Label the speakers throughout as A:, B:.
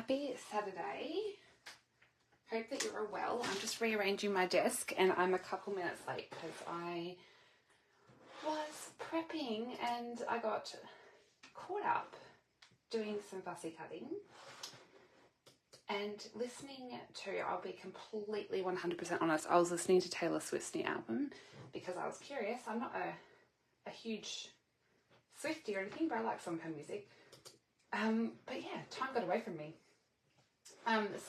A: Happy Saturday. Hope that you're all well. I'm just rearranging my desk and I'm a couple minutes late because I was prepping and I got caught up doing some fussy cutting and listening to, I'll be completely 100% honest, I was listening to Taylor Swift's new album because I was curious. I'm not a huge Swiftie or anything, but I like some of her music. But yeah, time got away from me.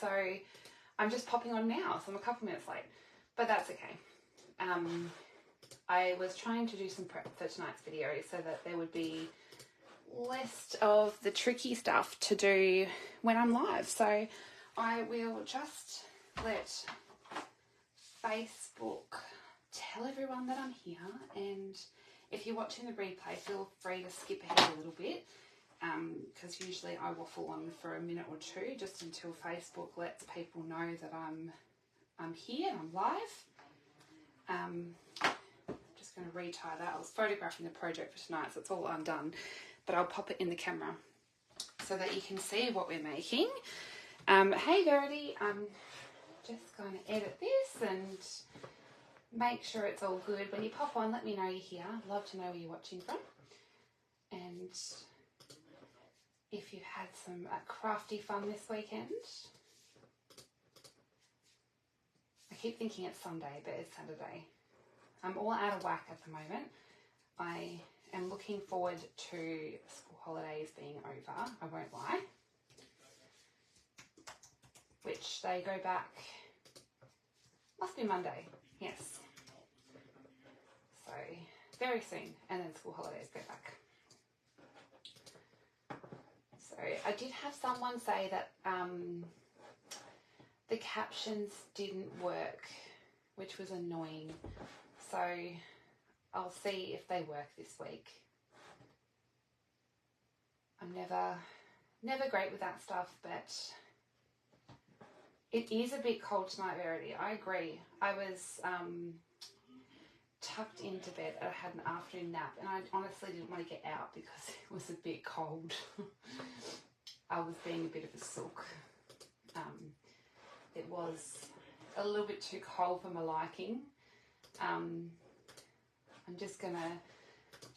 A: So I'm just popping on now, so I'm a couple minutes late, but that's okay. I was trying to do some prep for tonight's video so that there would be less of the tricky stuff to do when I'm live. So I will just let Facebook tell everyone that I'm here, and if you're watching the replay, feel free to skip ahead a little bit, because usually I waffle on for a minute or two just until Facebook lets people know that I'm here and I'm live. Just going to retie that. I was photographing the project for tonight, so it's all undone, but I'll pop it in the camera so that you can see what we're making. Hey Verity, I'm just going to edit this and make sure it's all good. When you pop on, let me know you're here. I'd love to know where you're watching from. And if you've had some crafty fun this weekend. I keep thinking it's Sunday, but it's Saturday. I'm all out of whack at the moment. I am looking forward to school holidays being over, I won't lie. Which they go back, must be Monday, yes. So very soon, and then school holidays go back. So I did have someone say that the captions didn't work, which was annoying. So I'll see if they work this week. I'm never great with that stuff, but it is a bit cold tonight, Verity. I agree. I was tucked into bed. I had an afternoon nap and I honestly didn't want to get out because it was a bit cold. I was being a bit of a sook. It was a little bit too cold for my liking. I'm just going to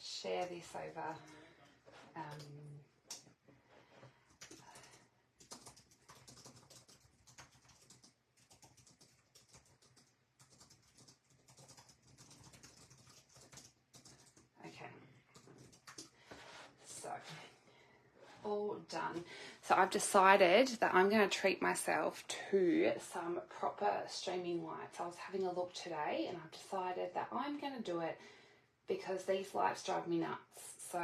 A: share this over okay, so all done. So I've decided that I'm going to treat myself to some proper streaming lights. I was having a look today and I've decided that I'm going to do it because these lights drive me nuts. So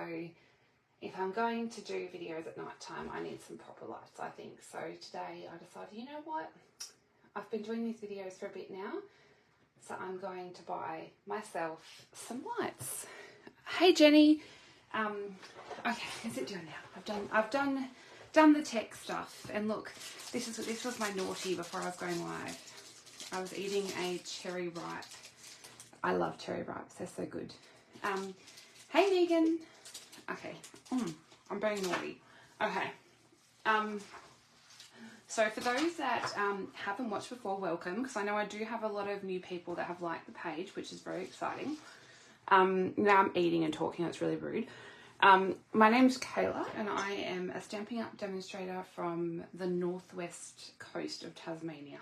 A: if I'm going to do videos at night time, I need some proper lights, I think. So today I decided, you know what? I've been doing these videos for a bit now, so I'm going to buy myself some lights. Hey Jenny. Okay, is it done now? I've done the tech stuff, and look, this was my naughty before I was going live. I was eating a cherry ripe. I love cherry ripes, they're so good. Hey Megan. Okay, I'm being naughty. Okay, so for those that haven't watched before, welcome, because I know I do have a lot of new people that have liked the page, which is very exciting. Now I'm eating and talking, that's really rude. My name's Kayla and I am a Stampin' Up demonstrator from the northwest coast of Tasmania.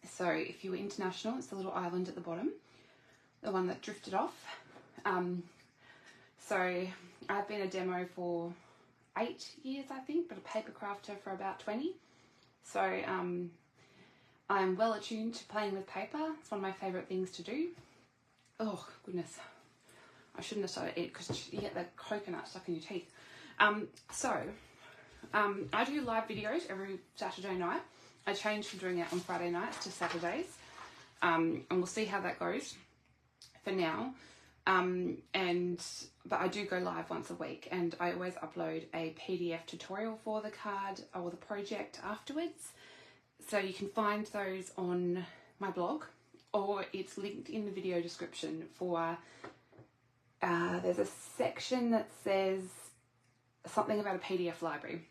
A: So if you were international, it's the little island at the bottom, the one that drifted off. So I've been a demo for 8 years, I think, but a paper crafter for about 20. So I'm well attuned to playing with paper. It's one of my favourite things to do. Oh goodness, I shouldn't have started it because you get the coconut stuck in your teeth. I do live videos every Saturday night. I changed from doing it on Friday nights to Saturdays, and we'll see how that goes for now. But I do go live once a week, and I always upload a PDF tutorial for the card or the project afterwards. So you can find those on my blog, or it's linked in the video description for, there's a section that says something about a PDF library.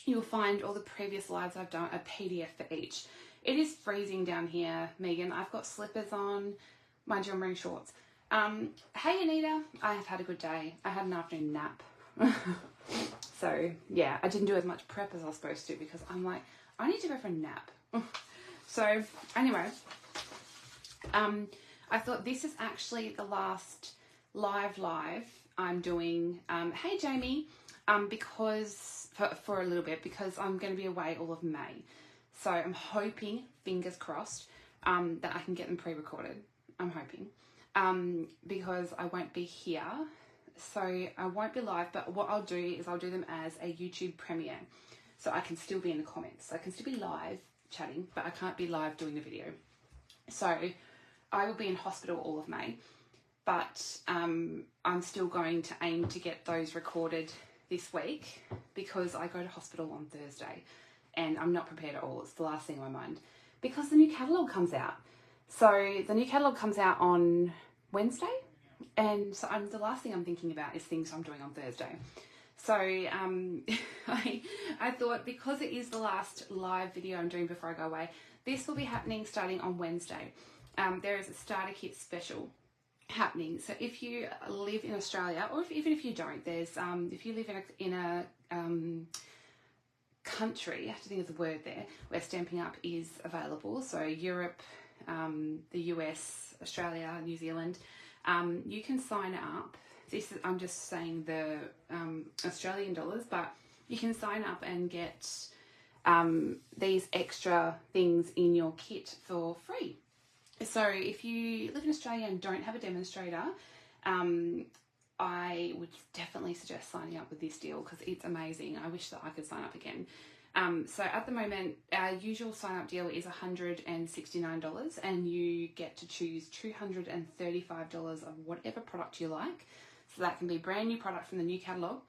A: you'll find all the previous lives I've done, a PDF for each. It is freezing down here, Megan. I've got slippers on. Mind you, I'm wearing shorts. Hey, Anita. I have had a good day. I had an afternoon nap. So, yeah, I didn't do as much prep as I was supposed to because I'm like, I need to go for a nap. So, anyway, I thought this is actually the last live I'm doing. Hey, Jamie. Because for a little bit, because I'm going to be away all of May. So I'm hoping, fingers crossed, that I can get them pre-recorded. I'm hoping. Because I won't be here. So I won't be live, but what I'll do is I'll do them as a YouTube premiere. So I can still be in the comments. So I can still be live chatting, but I can't be live doing the video. So I will be in hospital all of May. But I'm still going to aim to get those recorded this week because I go to hospital on Thursday and I'm not prepared at all. It's the last thing on my mind because the new catalogue comes out. So the new catalogue comes out on Wednesday, and so the last thing I'm thinking about is things I'm doing on Thursday. So I thought because it is the last live video I'm doing before I go away, this will be happening starting on Wednesday. There is a starter kit special happening. So if you live in Australia, or even if you don't, there's if you live in a country, I have to think of the word there, where Stampin' Up is available. So Europe, the US, Australia, New Zealand, you can sign up. This is, I'm just saying the Australian dollars, but you can sign up and get these extra things in your kit for free. So if you live in Australia and don't have a demonstrator, I would definitely suggest signing up with this deal because it's amazing. I wish that I could sign up again. So at the moment, our usual sign up deal is $169 and you get to choose $235 of whatever product you like. So that can be brand new product from the new catalogue.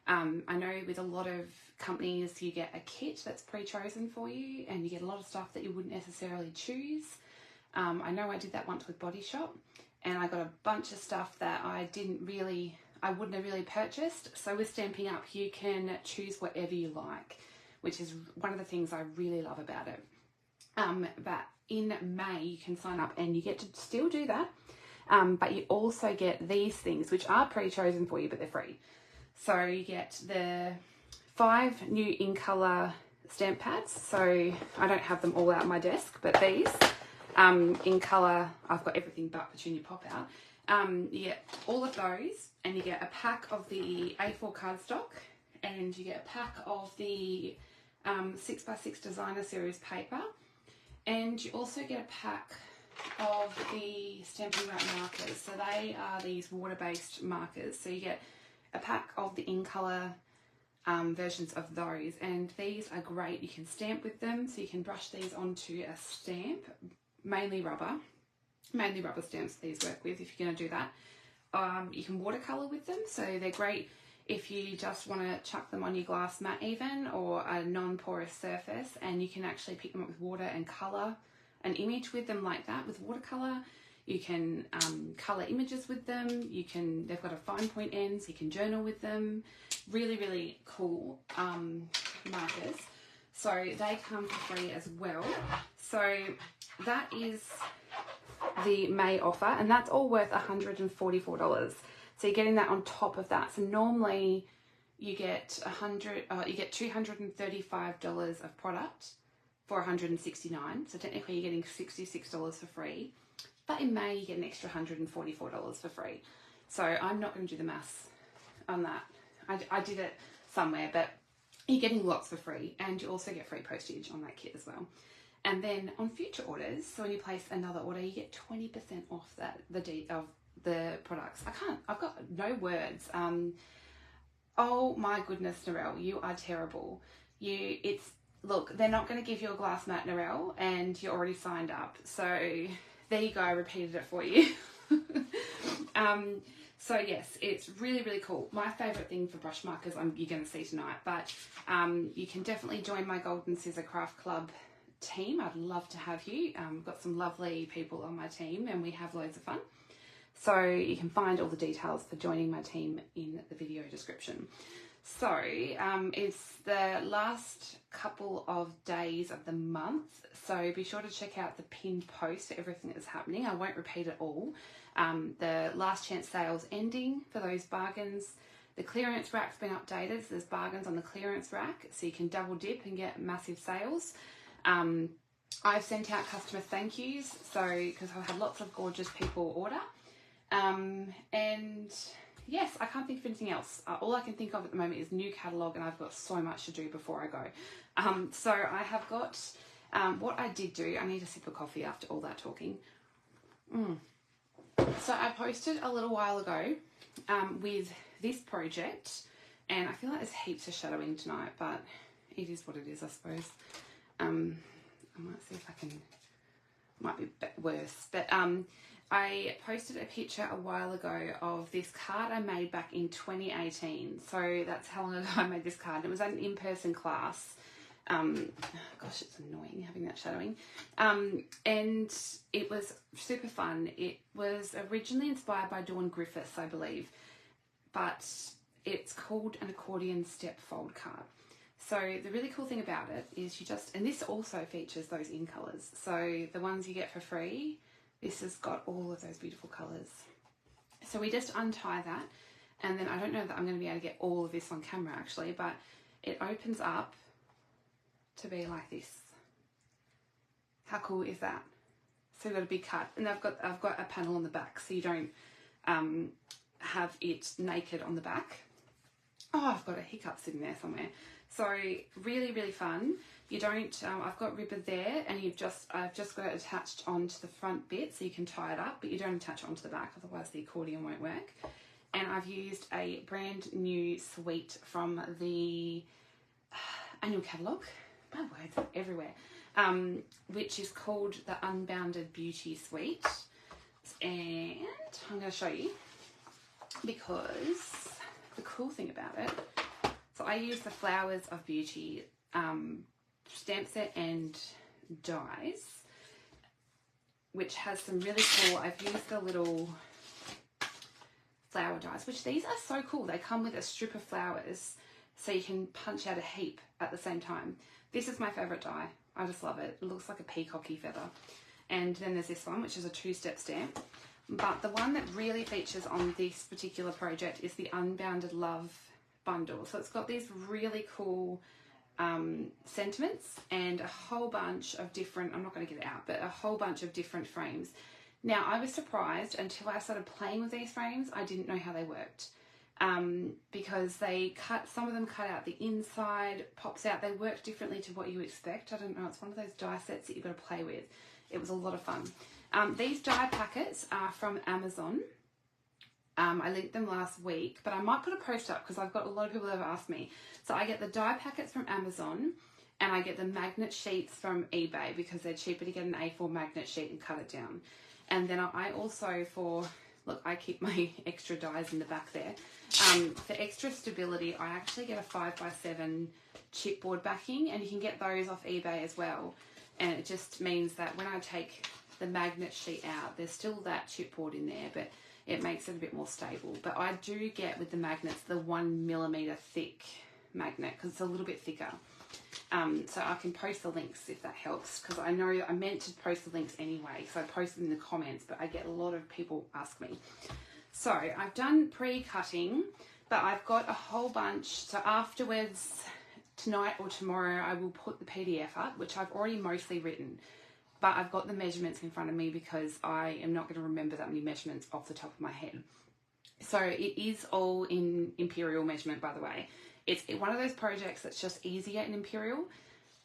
A: I know with a lot of companies, you get a kit that's pre-chosen for you and you get a lot of stuff that you wouldn't necessarily choose. I know I did that once with Body Shop and I got a bunch of stuff that I wouldn't have really purchased. So with Stampin' Up, you can choose whatever you like, which is one of the things I really love about it. But in May, you can sign up and you get to still do that. But you also get these things, which are pre-chosen for you, but they're free. So you get the 5 new In Colour stamp pads. So I don't have them all out on my desk, but these, In Colour, I've got everything but Petunia Pop Out. You get all of those and you get a pack of the A4 cardstock and you get a pack of the 6x6 designer series paper, and you also get a pack of the Stampin' Wrap markers. So they are these water-based markers. So you get a pack of the In Colour versions of those, and these are great. You can stamp with them, so you can brush these onto a stamp, mainly rubber stamps these work with if you're going to do that. You can watercolour with them, so they're great if you just want to chuck them on your glass mat even, or a non-porous surface, and you can actually pick them up with water and colour an image with them like that with watercolour. You can colour images with them. They've got a fine point end, so you can journal with them. Really, really cool markers. So they come for free as well. So that is the May offer, and that's all worth $144. So you're getting that on top of that. So normally you get $235 of product for $169. So technically you're getting $66 for free. But in May you get an extra $144 for free. So I'm not going to do the maths on that. I did it somewhere, but you're getting lots for free, and you also get free postage on that kit as well. And then on future orders, so when you place another order, you get 20% off the products. I've got no words. Oh my goodness, Narelle, you are terrible. Look, they're not going to give you a glass mat, Narelle, and you're already signed up. So there you go, I repeated it for you. So yes, it's really, really cool. My favourite thing for brush markers you're going to see tonight, but you can definitely join my Golden Scissor Craft Club team. I'd love to have you. I've got some lovely people on my team and we have loads of fun. So you can find all the details for joining my team in the video description. So it's the last couple of days of the month, so be sure to check out the pinned post for everything that's happening. I won't repeat it all. The last chance sales ending for those bargains. The clearance rack's been updated, so there's bargains on the clearance rack, so you can double dip and get massive sales. I've sent out customer thank yous, so because I've had lots of gorgeous people order. And yes, I can't think of anything else. All I can think of at the moment is new catalogue, and I've got so much to do before I go. So I have got, what I did do, I need a sip of coffee after all that talking. So I posted a little while ago with this project, and I feel like there's heaps of shadowing tonight, but it is what it is, I suppose. I might see if I can, might be worse, but I posted a picture a while ago of this card I made back in 2018. So that's how long ago I made this card. It was at an in-person class. Gosh, it's annoying having that shadowing. And it was super fun. It was originally inspired by Dawn Griffiths, I believe, but it's called an accordion step fold card. So the really cool thing about it is you just, and this also features those in colours. So the ones you get for free, this has got all of those beautiful colours. So we just untie that, and then I don't know that I'm going to be able to get all of this on camera actually, but it opens up to be like this. How cool is that? So we've got a big cut, and I've got a panel on the back, so you don't have it naked on the back. Oh, I've got a hiccup sitting there somewhere. So really, really fun. You don't, I've got ribbon there, and I've just got it attached onto the front bit so you can tie it up, but you don't attach it onto the back, otherwise the accordion won't work. And I've used a brand new suite from the annual catalogue, my words are everywhere, which is called the Unbounded Beauty suite. And I'm going to show you, because the cool thing about it, so I use the Flowers of Beauty stamp set and dies, which has some really cool, I've used the little flower dies, which these are so cool. They come with a strip of flowers, so you can punch out a heap at the same time. This is my favourite die. I just love it. It looks like a peacocky feather. And then there's this one, which is a 2-step stamp. But the one that really features on this particular project is the Unbounded Love Bundle. So it's got these really cool sentiments and a whole bunch of different, I'm not going to get it out, but a whole bunch of different frames. Now, I was surprised until I started playing with these frames. I didn't know how they worked, because some of them cut out the inside, pops out. They work differently to what you expect. I don't know, it's one of those die sets that you've got to play with. It was a lot of fun. These die packets are from Amazon. I linked them last week, but I might put a post up because I've got a lot of people that have asked me. So I get the die packets from Amazon, and I get the magnet sheets from eBay because they're cheaper to get an A4 magnet sheet and cut it down. And then I also, look, I keep my extra dies in the back there. For extra stability, I actually get a 5x7 chipboard backing, and you can get those off eBay as well. And it just means that when I take the magnet sheet out, there's still that chipboard in there, but it makes it a bit more stable. But I do get with the magnets the 1mm thick magnet because it's a little bit thicker. So I can post the links if that helps, because I know I meant to post the links anyway, so I posted in the comments, but I get a lot of people ask me. So I've done pre-cutting, but I've got a whole bunch. So afterwards, tonight or tomorrow, I will put the PDF up, which I've already mostly written. But I've got the measurements in front of me because I am not going to remember that many measurements off the top of my head. So it is all in imperial measurement, by the way. It's one of those projects that's just easier in imperial.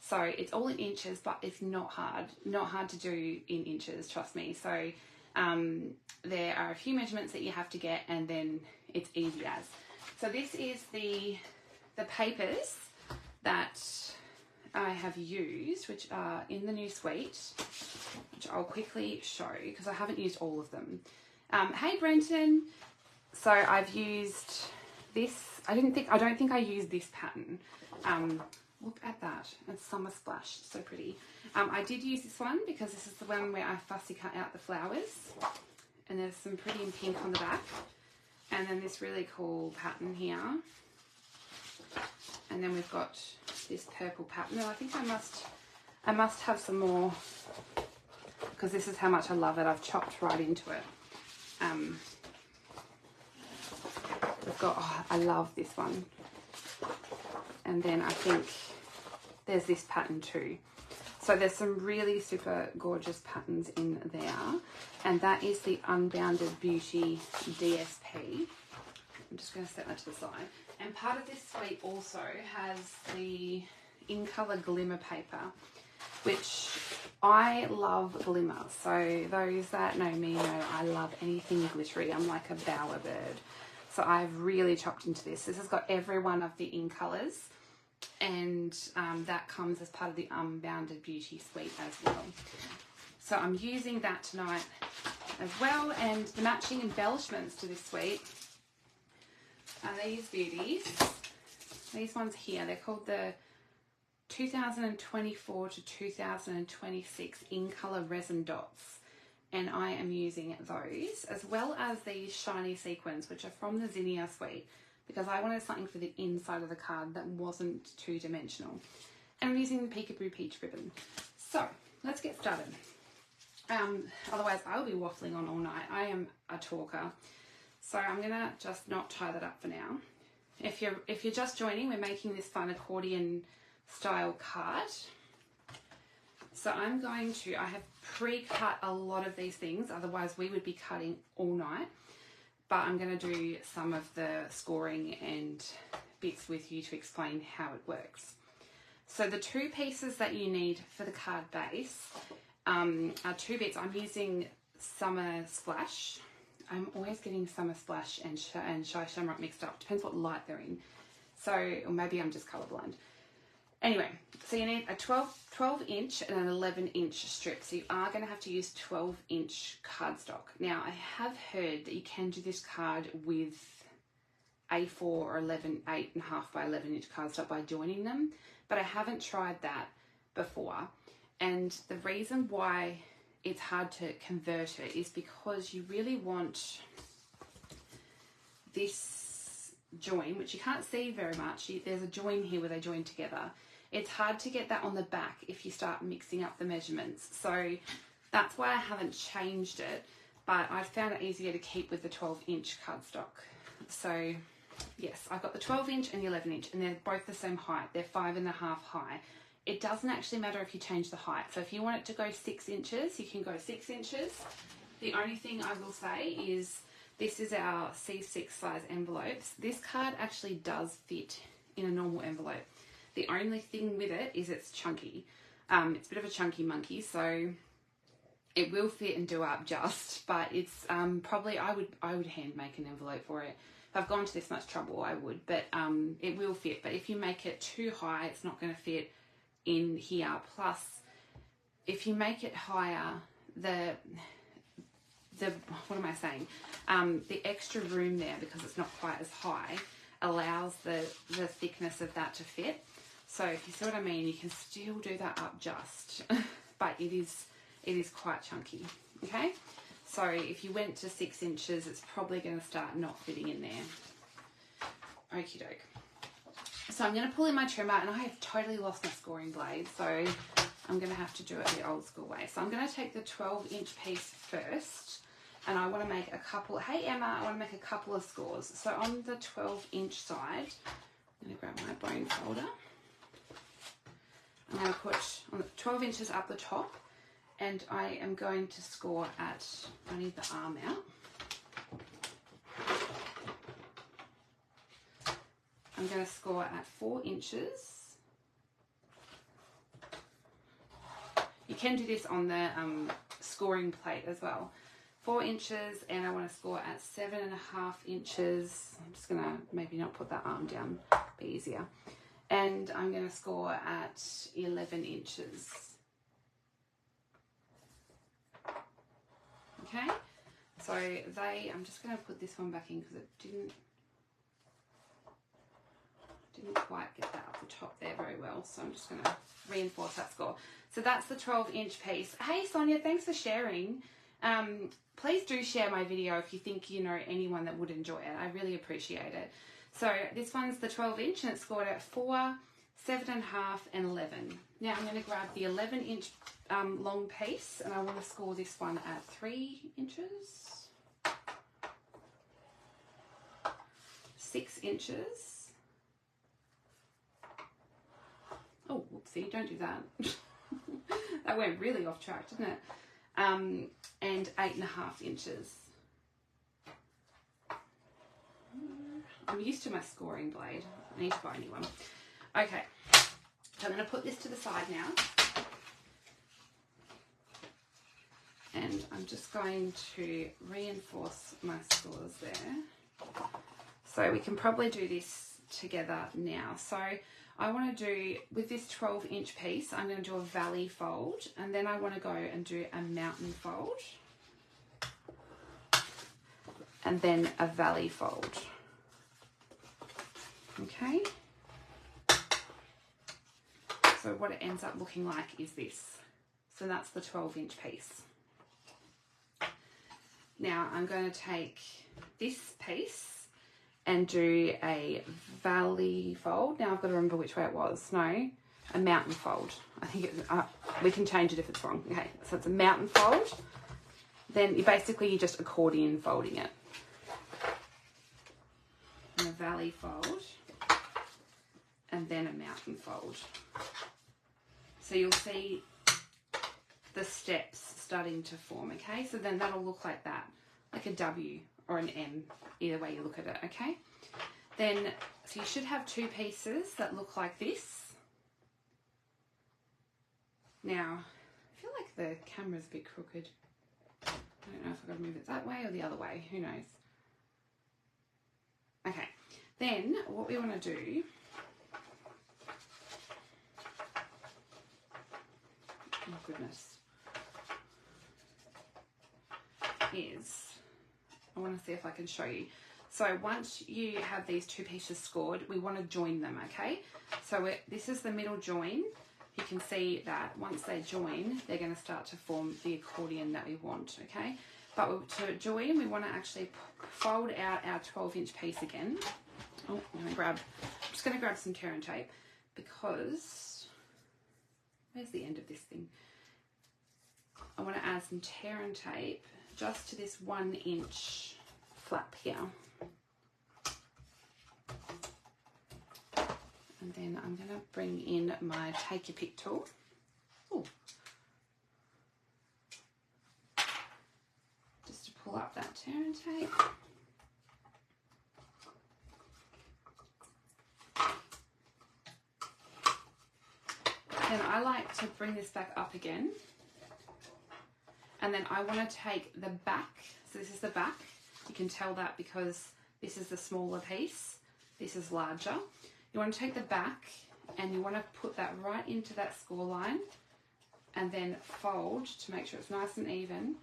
A: So it's all in inches, but it's not hard to do in inches, trust me. So there are a few measurements that you have to get, and then it's easy as. So this is the papers that I have used, which are in the new suite, which I'll quickly show because I haven't used all of them. Hey Brenton, so I've used this. I don't think I used this pattern. Look at that, it's Summer Splash, so pretty. I did use this one because this is the one where I fussy cut out the flowers, and there's some pretty in pink on the back, and then this really cool pattern here. And then we've got this purple pattern. No, I think I must have some more, because this is how much I love it. I've chopped right into it. We've got, oh, I love this one. And then I think there's this pattern too. So there's some really super gorgeous patterns in there. And that is the Unbounded Beauty DSP. I'm just going to set that to the side. And part of this suite also has the In Colour Glimmer Paper, which I love glimmer. So those that know me know I love anything glittery. I'm like a bowerbird. So I've really chopped into this. This has got every one of the In Colours, and that comes as part of the Unbounded Beauty suite as well. So I'm using that tonight as well, and the matching embellishments to this suite are these beauties. These ones here, they're called the 2024 to 2026 In Colour Resin Dots, and I am using those, as well as these shiny sequins, which are from the Zinnia suite, because I wanted something for the inside of the card that wasn't two-dimensional. And I'm using the Peekaboo Peach ribbon. So let's get started. Otherwise I'll be waffling on all night. I am a talker. So I'm gonna just not tie that up for now. If you're just joining, we're making this fun accordion style card. So I have pre-cut a lot of these things, otherwise we would be cutting all night. But I'm going to do some of the scoring and bits with you to explain how it works. So the two pieces that you need for the card base are two bits. I'm using Summer Splash. I'm always getting Summer Splash and Shy Shamrock mixed up. Depends what light they're in. So, or maybe I'm just colourblind. Anyway, so you need a 12 inch and an 11 inch strip. So you are going to have to use 12 inch cardstock. Now, I have heard that you can do this card with A4 or 8.5 by 11 inch cardstock by joining them, but I haven't tried that before. And the reason why it's hard to convert it is because you really want this join, which you can't see very much. There's a join here where they join together. It's hard to get that on the back if you start mixing up the measurements. So that's why I haven't changed it, but I found it easier to keep with the 12 inch cardstock. So yes, I've got the 12 inch and the 11 inch, and they're both the same height. They're 5.5 high. It doesn't actually matter if you change the height. So if you want it to go 6 inches, you can go 6 inches. The only thing I will say is this is our C6 size envelopes. This card actually does fit in a normal envelope. The only thing with it is it's chunky. It's a bit of a chunky monkey, so it will fit and do up just, but it's probably, I would hand make an envelope for it. If I've gone to this much trouble, I would, but it will fit. But if you make it too high, it's not going to fit in here. Plus, if you make it higher, the what am I saying? The extra room there, because it's not quite as high, allows the thickness of that to fit. So if you see what I mean, you can still do that up just, but it is quite chunky. Okay, so if you went to 6 inches, it's probably going to start not fitting in there. Okie doke. So I'm going to pull in my trimmer, and I have totally lost my scoring blade, so I'm going to have to do it the old school way. So I'm going to take the 12 inch piece first, and I want to make a couple, hey Emma, I want to make a couple of scores. So on the 12 inch side, I'm going to grab my bone folder. I'm going to put on 12 inches up the top, and I am going to score at, I need the arm out. I'm going to score at 4 inches. You can do this on the scoring plate as well. 4 inches, and I want to score at 7.5 inches. I'm just going to maybe not put that arm down, be easier. And I'm going to score at 11 inches. Okay, so I'm just going to put this one back in because it didn't quite get that up the top there very well, so I'm just going to reinforce that score. So that's the 12 inch piece. Hey Sonia, thanks for sharing. Please do share my video if you think you know anyone that would enjoy it. I really appreciate it. So this one's the 12 inch and it's scored at 4, 7.5 and 11. Now I'm going to grab the 11 inch long piece and I want to score this one at 3 inches, 6 inches. Oh, whoopsie, don't do that. That went really off track, didn't it? And 8.5 inches. I'm used to my scoring blade. I need to buy a new one. Okay, so I'm going to put this to the side now. And I'm just going to reinforce my scores there. So we can probably do this together now. So I want to do, with this 12 inch piece, I'm going to do a valley fold. And then I want to go and do a mountain fold. And then a valley fold. Okay. So what it ends up looking like is this. So that's the 12 inch piece. Now I'm going to take this piece and do a valley fold. Now I've got to remember which way it was. No, a mountain fold. I think it, we can change it if it's wrong. Okay, so it's a mountain fold. Then you're just accordion folding it. And a valley fold. And then a mountain fold. So you'll see the steps starting to form, okay? So then that'll look like that, like a W or an M, either way you look at it, okay? Then, so you should have 2 pieces that look like this. Now, I feel like the camera's a bit crooked. I don't know if I've got to move it that way or the other way, who knows? Okay, then what we want to do, oh goodness, is, I want to see if I can show you. So once you have these 2 pieces scored, we want to join them, okay? So this is the middle join. You can see that once they join, they're going to start to form the accordion that we want, okay? But to join, we want to actually fold out our 12 inch piece again. Oh, I'm just going to grab some tear and tape because, where's the end of this thing? I want to add some tear and tape just to this 1 inch flap here. And then I'm going to bring in my take your pick tool. Ooh. Just to pull up that tear and tape. Then I like to bring this back up again. And then I want to take the back. So this is the back. You can tell that because this is the smaller piece. This is larger. You want to take the back and you want to put that right into that score line and then fold to make sure it's nice and even.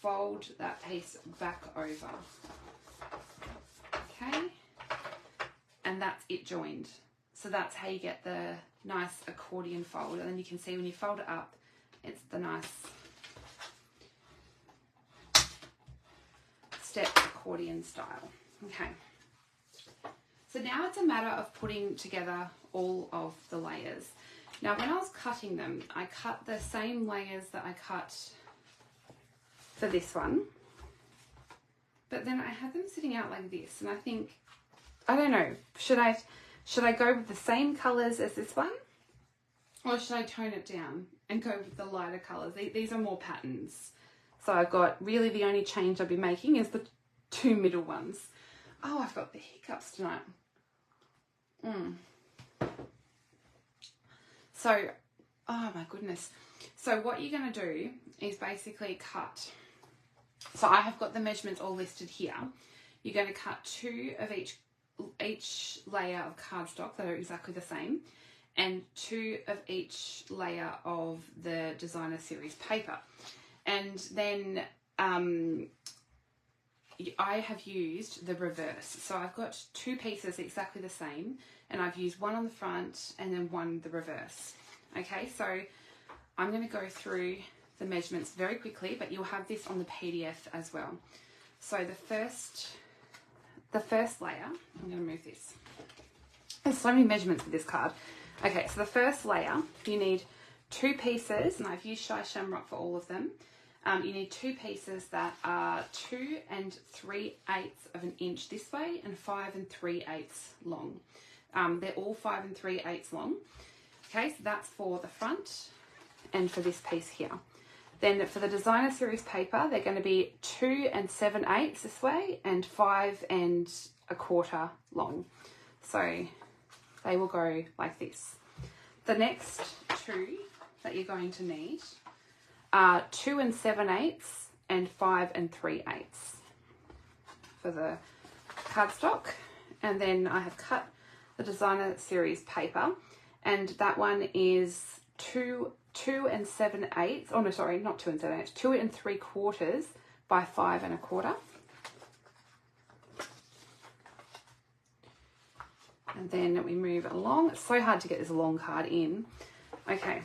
A: Fold that piece back over. Okay? And that's it joined. So that's how you get the nice accordion fold. And then you can see when you fold it up, it's the nice step accordion style. Okay. So now it's a matter of putting together all of the layers. Now when I was cutting them, I cut the same layers that I cut for this one. But then I had them sitting out like this and I think, I don't know, should I go with the same colours as this one? Or should I tone it down and go with the lighter colours? These are more patterns. So I've got, really the only change I'll be making is the 2 middle ones. Oh, I've got the hiccups tonight. So, oh my goodness. So what you're going to do is basically cut. So I have got the measurements all listed here. You're going to cut 2 of each layer of cardstock that are exactly the same, and 2 of each layer of the designer series paper. And then I have used the reverse. So I've got 2 pieces exactly the same and I've used one on the front and then one the reverse. Okay, so I'm going to go through the measurements very quickly, but you'll have this on the PDF as well. So the first the first layer, I'm going to move this. There's so many measurements with this card. Okay, so the first layer, you need 2 pieces, and I've used Shy Shamrock for all of them. You need 2 pieces that are 2 3/8 of an inch this way and 5 3/8 long. They're all 5 3/8 long. Okay, so that's for the front and for this piece here. Then for the designer series paper, they're going to be 2 7/8 this way and 5 1/4 long. So they will go like this. The next 2 that you're going to need are 2 7/8 and 5 3/8 for the cardstock. And then I have cut the designer series paper, and that one is 2 7/8. Oh no, sorry, not 2 7/8. 2 3/4 by 5 1/4. And then we move along. It's so hard to get this long card in. Okay.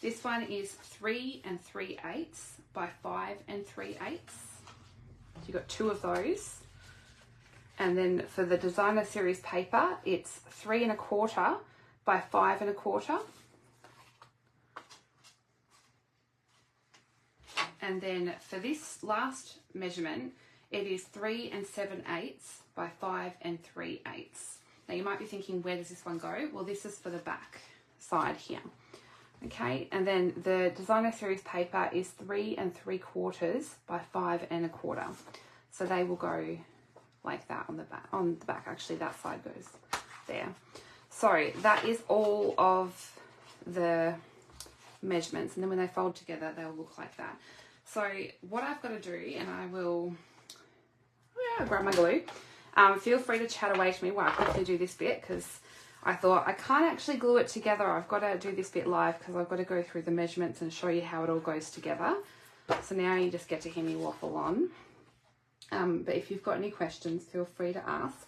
A: This one is 3 3/8 by 5 3/8. So you've got 2 of those. And then for the designer series paper, it's 3 1/4 by 5 1/4. And then for this last measurement, it is 3 7/8 by 5 3/8. Now you might be thinking, where does this one go? Well, this is for the back side here. Okay, and then the designer series paper is 3 3/4 by 5 1/4. So they will go like that on the back. On the back, actually, that side goes there. So that is all of the measurements, and then when they fold together, they'll look like that. So what I've got to do, and I will grab my glue. Feel free to chat away to me while I quickly do this bit, because I thought I can't actually glue it together. I've got to do this bit live because I've got to go through the measurements and show you how it all goes together. So now you just get to hear me waffle on. But if you've got any questions, feel free to ask.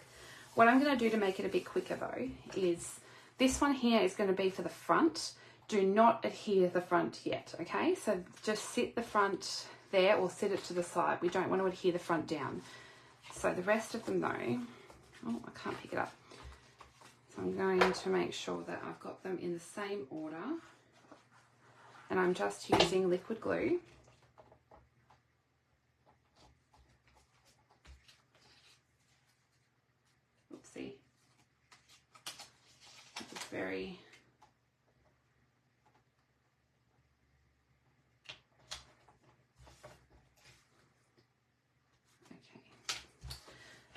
A: What I'm going to do to make it a bit quicker though is this one here is going to be for the front. Do not adhere the front yet, okay? So just sit the front there or sit it to the side. We don't want to adhere the front down. So the rest of them though, oh, I can't pick it up. So I'm going to make sure that I've got them in the same order, and I'm just using liquid glue. Oopsie. It's very...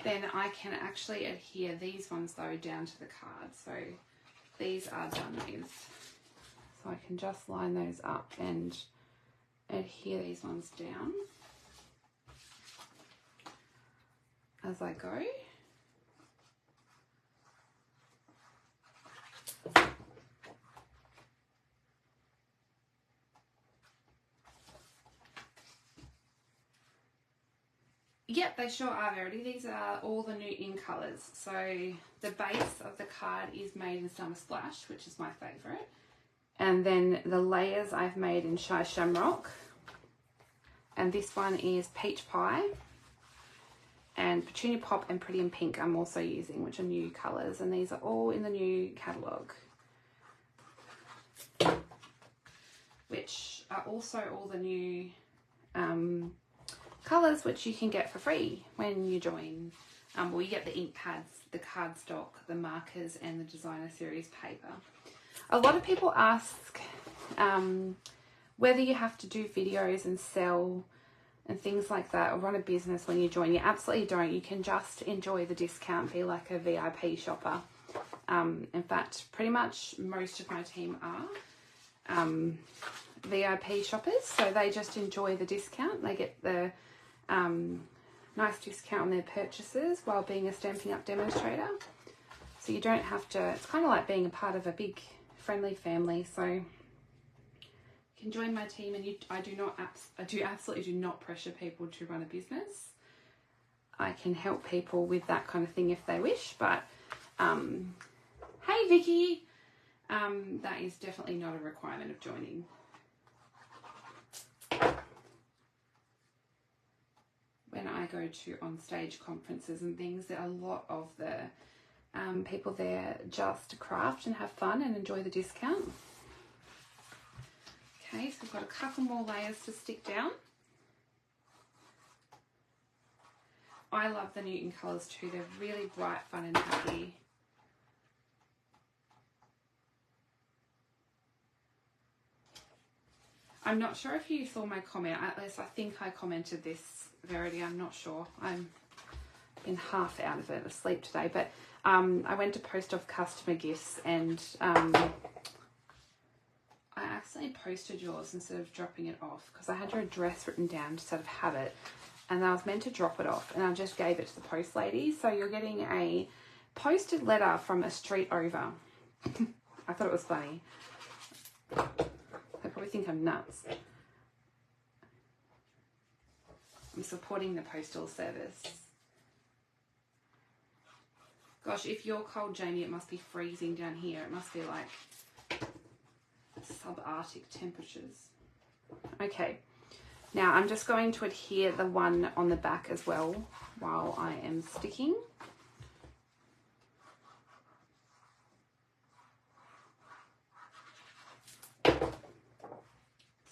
A: Then I can actually adhere these ones though down to the card. So these are done with. So I can just line those up and adhere these ones down as I go. Yep, they sure are, Verity. These are all the new In Colours. So the base of the card is made in Summer Splash, which is my favourite. And then the layers I've made in Shy Shamrock. And this one is Peach Pie. And Petunia Pop and Pretty in Pink I'm also using, which are new colours. And these are all in the new catalogue, which are also all the new colours which you can get for free when you join. Well, you get the ink pads, the cardstock, the markers, and the designer series paper. A lot of people ask whether you have to do videos and sell and things like that, or run a business when you join. You absolutely don't. You can just enjoy the discount, be like a VIP shopper. In fact, pretty much most of my team are VIP shoppers, so they just enjoy the discount. They get the nice discount on their purchases while being a Stampin' Up demonstrator. So you don't have to, it's kind of like being a part of a big friendly family. So you can join my team, and I absolutely do not pressure people to run a business. I can help people with that kind of thing if they wish, but hey Vicky, that is definitely not a requirement of joining. go to on stage conferences and things, there are a lot of the people there just to craft and have fun and enjoy the discount. Okay, so we've got a couple more layers to stick down. I love the new In Colours too. They're really bright, fun and happy. I'm not sure if you saw my comment. At least I think I commented this, Verity. I'm not sure. I'm been half out of it, asleep today. But I went to post off customer gifts and I accidentally posted yours instead of dropping it off because I had your address written down instead of have it. And I was meant to drop it off and I just gave it to the post lady. So you're getting a posted letter from a street over. I thought it was funny. They probably think I'm nuts. I'm supporting the postal service. Gosh, if you're cold, Jamie, it must be freezing down here. It must be like subarctic temperatures. Okay, now I'm just going to adhere the one on the back as well while I am sticking.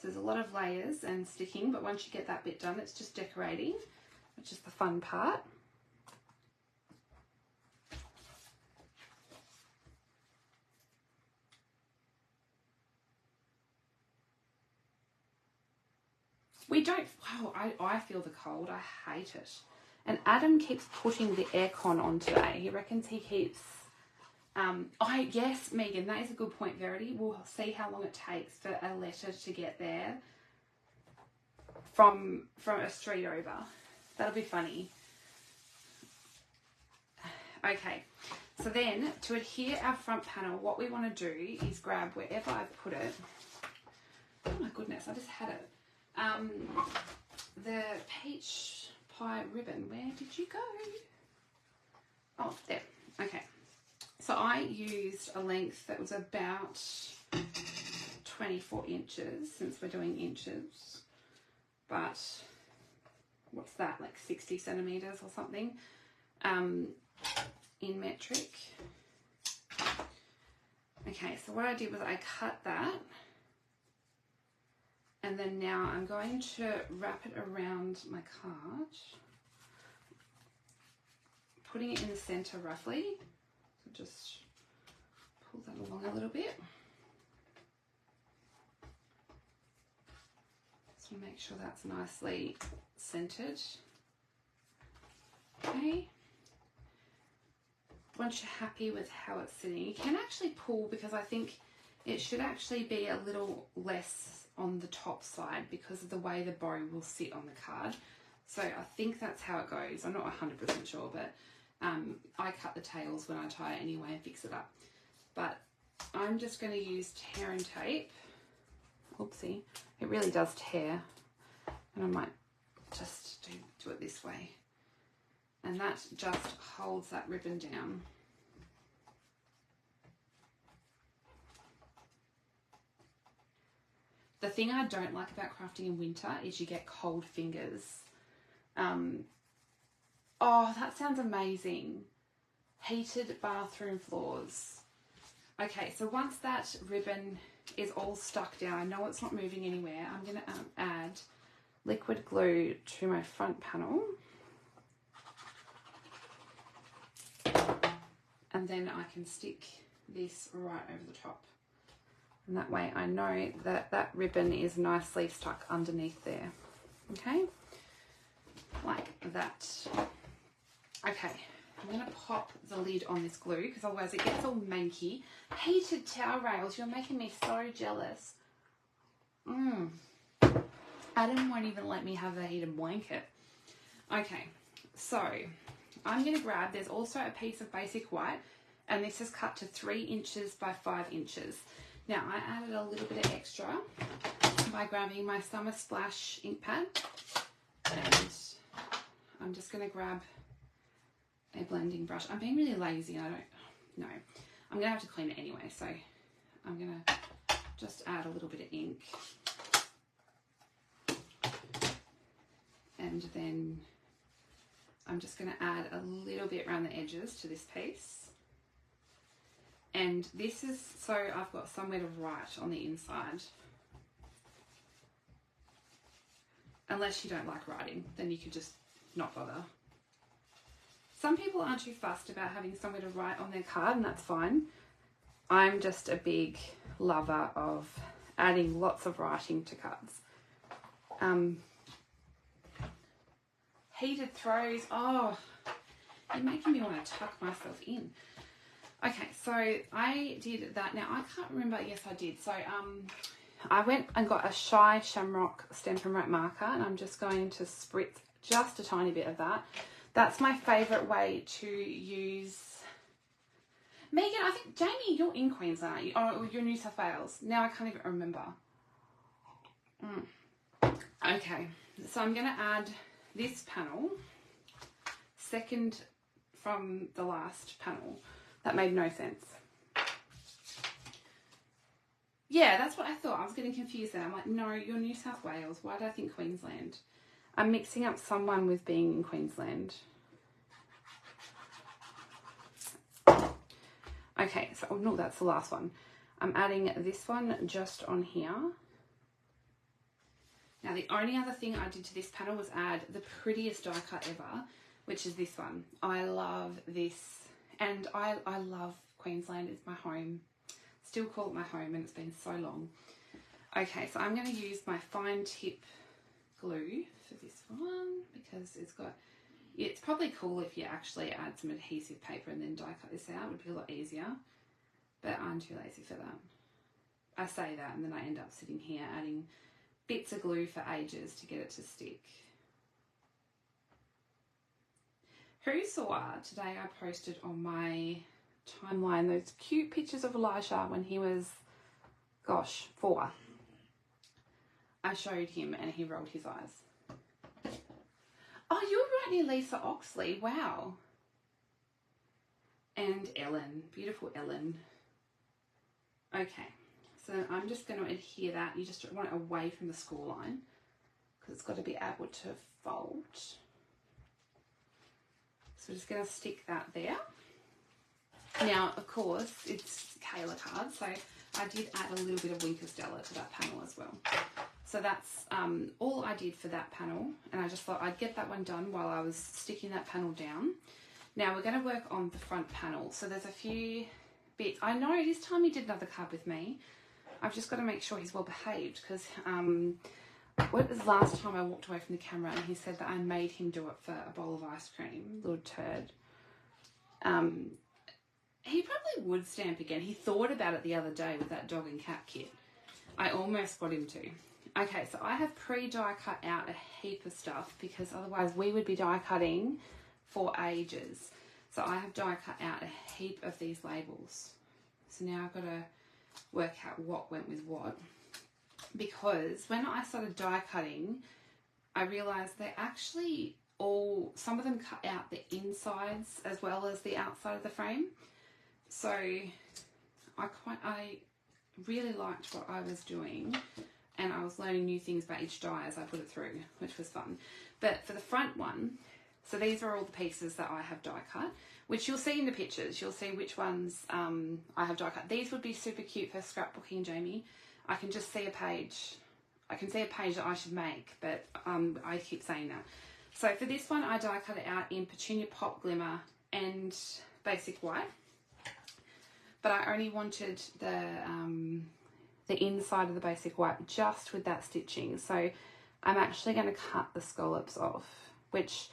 A: There's a lot of layers and sticking, but once you get that bit done, it's just decorating, which is the fun part. We don't, wow, I feel the cold. I hate it. And Adam keeps putting the aircon on today. He reckons he keeps, yes, Megan, that is a good point, Verity. We'll see how long it takes for a letter to get there from a street over. That'll be funny. Okay, so then to adhere our front panel, what we want to do is grab wherever I've put it. Oh my goodness, I just had it. The peach pie ribbon, where did you go? Oh, there. Okay. So I used a length that was about 24 inches, since we're doing inches, but what's that, like 60 centimeters or something, in metric. Okay, so what I did was I cut that, and then now I'm going to wrap it around my card, putting it in the center roughly. So just pull that along a little bit. Just want to make sure that's nicely centered. Okay. Once you're happy with how it's sitting, you can actually pull, because I think it should actually be a little less on the top side because of the way the bow will sit on the card. So I think that's how it goes. I'm not 100% sure, but I cut the tails when I tie it anyway and fix it up. But I'm just going to use tear and tape. Oopsie, it really does tear. And I might just do it this way. And that just holds that ribbon down. The thing I don't like about crafting in winter is you get cold fingers. Oh, that sounds amazing. Heated bathroom floors. Okay, so once that ribbon is all stuck down, I know it's not moving anywhere, I'm going to add liquid glue to my front panel. And then I can stick this right over the top. And that way I know that that ribbon is nicely stuck underneath there. Okay, like that. Okay, I'm going to pop the lid on this glue because otherwise it gets all manky. Heated towel rails, you're making me so jealous. Adam won't even let me have a heated blanket. Okay, so I'm going to grab, there's also a piece of basic white, and this is cut to 3 inches by 5 inches. Now I added a little bit of extra by grabbing my Summer Splash ink pad, and I'm just going to grab a blending brush. I'm being really lazy, I don't know. I'm going to have to clean it anyway, so I'm going to just add a little bit of ink. And then I'm just going to add a little bit around the edges to this piece. And this is so I've got somewhere to write on the inside. Unless you don't like writing, then you could just not bother. Some people aren't too fussed about having somewhere to write on their card, and that's fine. I'm just a big lover of adding lots of writing to cards. Heated throws. Oh, you're making me want to tuck myself in. Okay, so I did that. Now, I can't remember. Yes, I did. So, I went and got a Shy Shamrock Stampin' Wrap marker, and I'm just going to spritz just a tiny bit of that. That's my favourite way to use... Megan, I think, Jamie, you're in Queensland, aren't you? Oh, you're New South Wales. Now I can't even remember. Okay, so I'm going to add this panel, second from the last panel. That made no sense. Yeah, that's what I thought. I was getting confused there. I'm like, no, you're New South Wales. Why did I think Queensland? I'm mixing up someone with being in Queensland. Okay, so, oh no, that's the last one. I'm adding this one just on here. Now, the only other thing I did to this panel was add the prettiest die cut ever, which is this one. I love this, and I love Queensland. It's my home. Still call it my home, and it's been so long. Okay, so I'm going to use my fine tip glue for this one because it's probably cool if you actually add some adhesive paper and then die cut this out. It would be a lot easier, but I'm too lazy for that. I say that and then I end up sitting here adding bits of glue for ages to get it to stick. Who saw today I posted on my timeline those cute pictures of Elijah when he was, gosh, 4. I showed him and he rolled his eyes. Oh, you're right near Lisa Oxley. Wow. And Ellen. Beautiful Ellen. Okay. So I'm just going to adhere that. You just want it away from the score line because it's got to be able to fold. So we're just going to stick that there. Now, of course, it's Kayla cards, so I did add a little bit of Winker Stella to that panel as well. So that's all I did for that panel, and I just thought I'd get that one done while I was sticking that panel down. Now we're going to work on the front panel. So there's a few bits. I know this time he did another card with me. I've just got to make sure he's well behaved because what was the last time I walked away from the camera and he said that I made him do it for a bowl of ice cream, little turd. He probably would stamp again. He thought about it the other day with that dog and cat kit. I almost got him to. Okay, so I have pre-die cut out a heap of stuff because otherwise we would be die cutting for ages. So I have die cut out a heap of these labels. So now I've got to work out what went with what. Because when I started die cutting, I realised they actually some of them cut out the insides as well as the outside of the frame. So I really liked what I was doing, and I was learning new things about each die as I put it through, which was fun. But for the front one, so these are all the pieces that I have die cut, which you'll see in the pictures. You'll see which ones I have die cut. These would be super cute for scrapbooking, Jamie. I can just see a page. I can see a page that I should make, but I keep saying that. So for this one, I die cut it out in Petunia Pop Glimmer and Basic White. But I only wanted the inside of the Basic White just with that stitching. So I'm actually going to cut the scallops off, which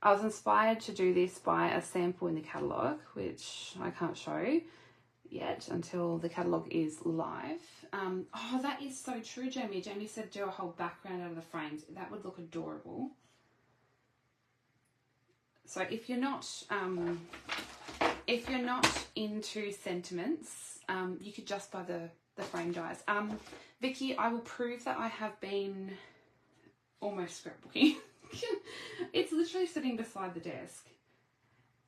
A: I was inspired to do this by a sample in the catalogue, which I can't show yet until the catalogue is live. Oh, that is so true, Jamie. Jamie said do a whole background out of the frames. That would look adorable. So if you're not into sentiments, you could just buy the frame dies. Vicky, I will prove that I have been almost scrapbooking. It's literally sitting beside the desk.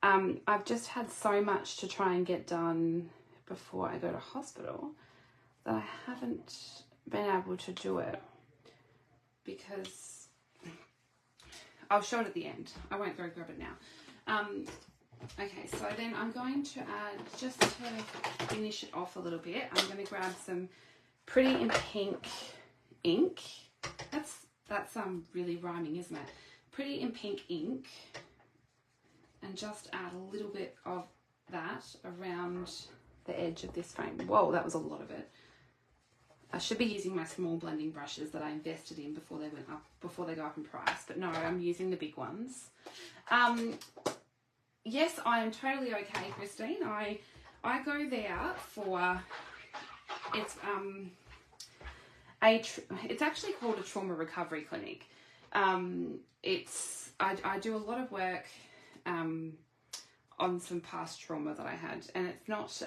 A: I've just had so much to try and get done before I go to hospital that I haven't been able to do it because I'll show it at the end. I won't go grab it now. Okay, so then I'm going to add, just to finish it off a little bit, I'm going to grab some Pretty in Pink ink. That's really rhyming, isn't it? Pretty in Pink ink, and just add a little bit of that around the edge of this frame. Whoa, that was a lot of it. I should be using my small blending brushes that I invested in before they go up in price, but no, I'm using the big ones. Yes, I am totally okay, Christine. I go there for, it's actually called a trauma recovery clinic. I do a lot of work on some past trauma that I had, and it's not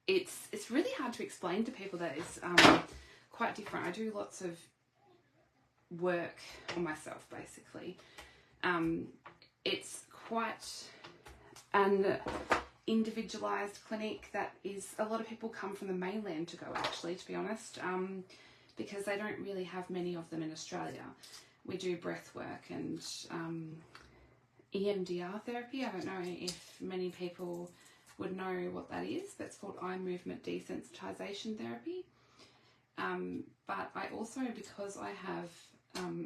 A: it's really hard to explain to people that it's quite different. I do lots of work on myself, basically. It's quite an individualized clinic that is, a lot of people come from the mainland to go, actually, to be honest, because they don't really have many of them in Australia. We do breath work and EMDR therapy. I don't know if many people would know what that is. That's called eye movement desensitization therapy. But I also, because I have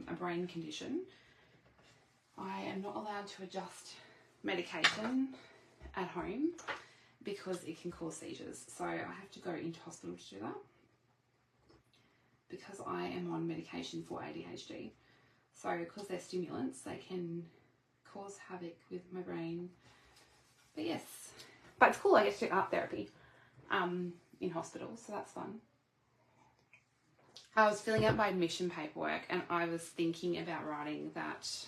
A: a brain condition, I am not allowed to adjust medication at home because it can cause seizures. So I have to go into hospital to do that because I am on medication for ADHD. So because they're stimulants, they can cause havoc with my brain. But yes, but it's cool. I get to do art therapy in hospital, so that's fun. I was filling out my admission paperwork and I was thinking about writing that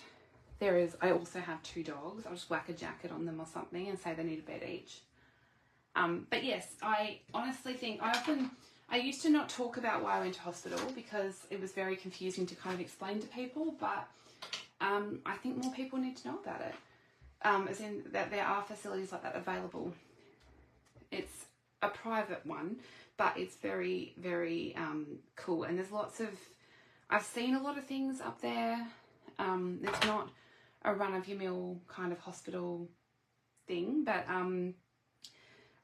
A: I also have 2 dogs. I'll just whack a jacket on them or something and say they need a bed each. But yes, I honestly think I used to not talk about why I went to hospital because it was very confusing to kind of explain to people, but I think more people need to know about it. As in that there are facilities like that available. It's a private one, but it's very, very cool. And there's I've seen a lot of things up there. It's not a run-of-your-mill kind of hospital thing, but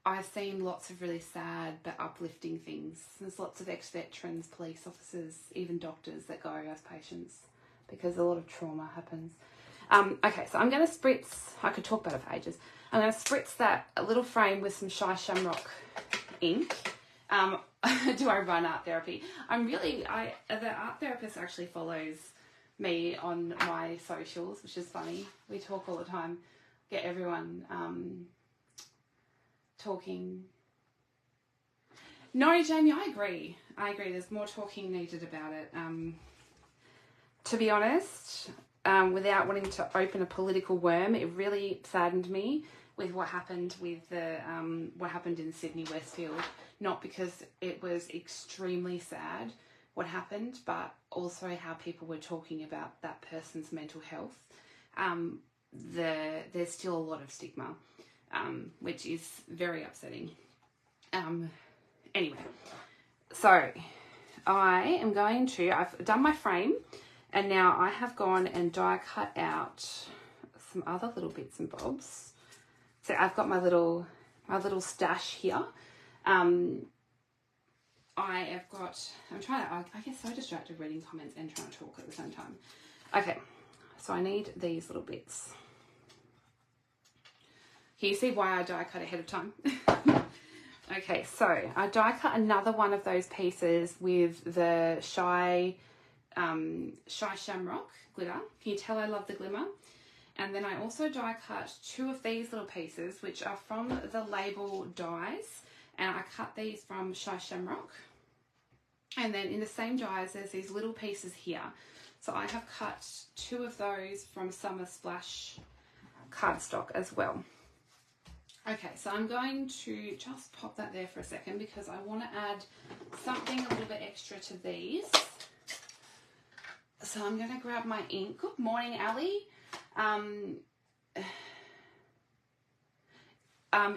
A: I've seen lots of really sad but uplifting things. There's lots of ex-veterans, police officers, even doctors that go as patients because a lot of trauma happens. Okay, so I'm going to spritz, I could talk about it for ages. I'm going to spritz that little frame with some Shy Shamrock ink. Do I run art therapy? The art therapist actually follows me on my socials, which is funny. We talk all the time, get everyone talking. No, Jamie, I agree. There's more talking needed about it. To be honest, without wanting to open a political worm, it really saddened me with what happened in Sydney Westfield. Not because it was extremely sad what happened, but also how people were talking about that person's mental health. There's still a lot of stigma, which is very upsetting. Anyway, so I've done my frame, and now I have gone and die cut out some other little bits and bobs. So I've got my little stash here. I get so distracted reading comments and trying to talk at the same time. Okay, so I need these little bits. Can you see why I die cut ahead of time? Okay, so I die cut another one of those pieces with the Shy Shamrock glitter. Can you tell I love the glimmer? And then I also die cut 2 of these little pieces, which are from the label dies. And I cut these from Shy Shamrock. And then in the same dies, there's these little pieces here. So I have cut 2 of those from Summer Splash cardstock as well. Okay, so I'm going to just pop that there for a second because I want to add something a little bit extra to these. So I'm going to grab my ink. Good morning, Ali.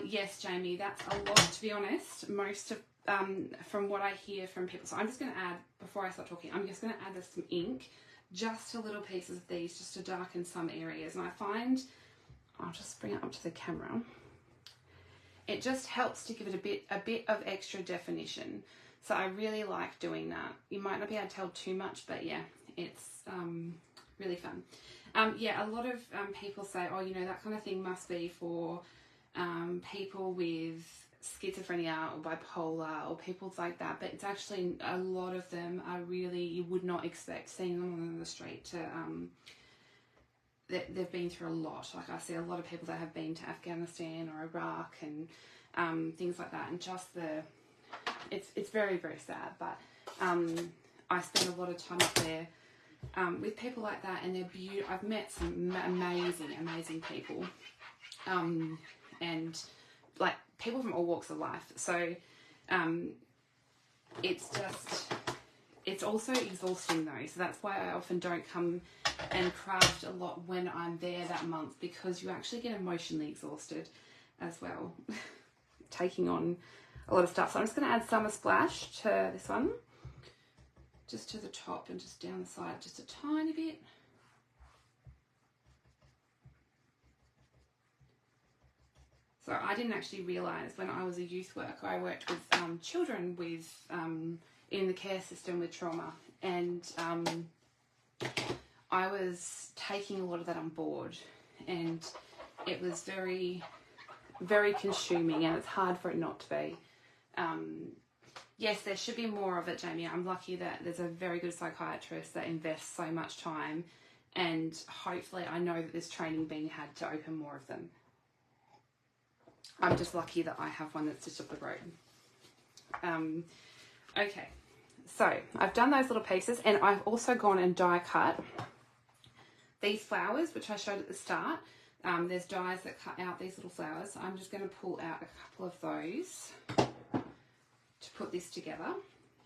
A: Yes, Jamie, that's a lot, to be honest. Most of, from what I hear from people. So I'm just going to add, before I start talking, I'm just going to add some ink just to little pieces of these just to darken some areas. And I find, I'll just bring it up to the camera, it just helps to give it a bit of extra definition. So I really like doing that. You might not be able to tell too much, but yeah, it's really fun. Yeah, a lot of people say, oh, you know, that kind of thing must be for people with schizophrenia or bipolar or people like that, but it's actually, a lot of them are really, you would not expect seeing them on the street to, they've been through a lot. Like I see a lot of people that have been to Afghanistan or Iraq and things like that, and just it's very, very sad, but I spend a lot of time up there with people like that, and they're beautiful. I've met some amazing people, and like people from all walks of life. So it's also exhausting though. So that's why I often don't come and craft a lot when I'm there that month, because you actually get emotionally exhausted as well, taking on a lot of stuff. So I'm just going to add Summer Splash to this one, just to the top and just down the side, just a tiny bit. So I didn't actually realise when I was a youth worker, I worked with children with in the care system with trauma, and I was taking a lot of that on board, and it was very, very consuming, and it's hard for it not to be. Yes, there should be more of it, Jamie. I'm lucky that there's a very good psychiatrist that invests so much time, and hopefully I know that there's training being had to open more of them. I'm just lucky that I have one that's just up the road. Okay, so I've done those little pieces, and I've also gone and die cut these flowers, which I showed at the start. There's dies that cut out these little flowers. So I'm just going to pull out a couple of those to put this together.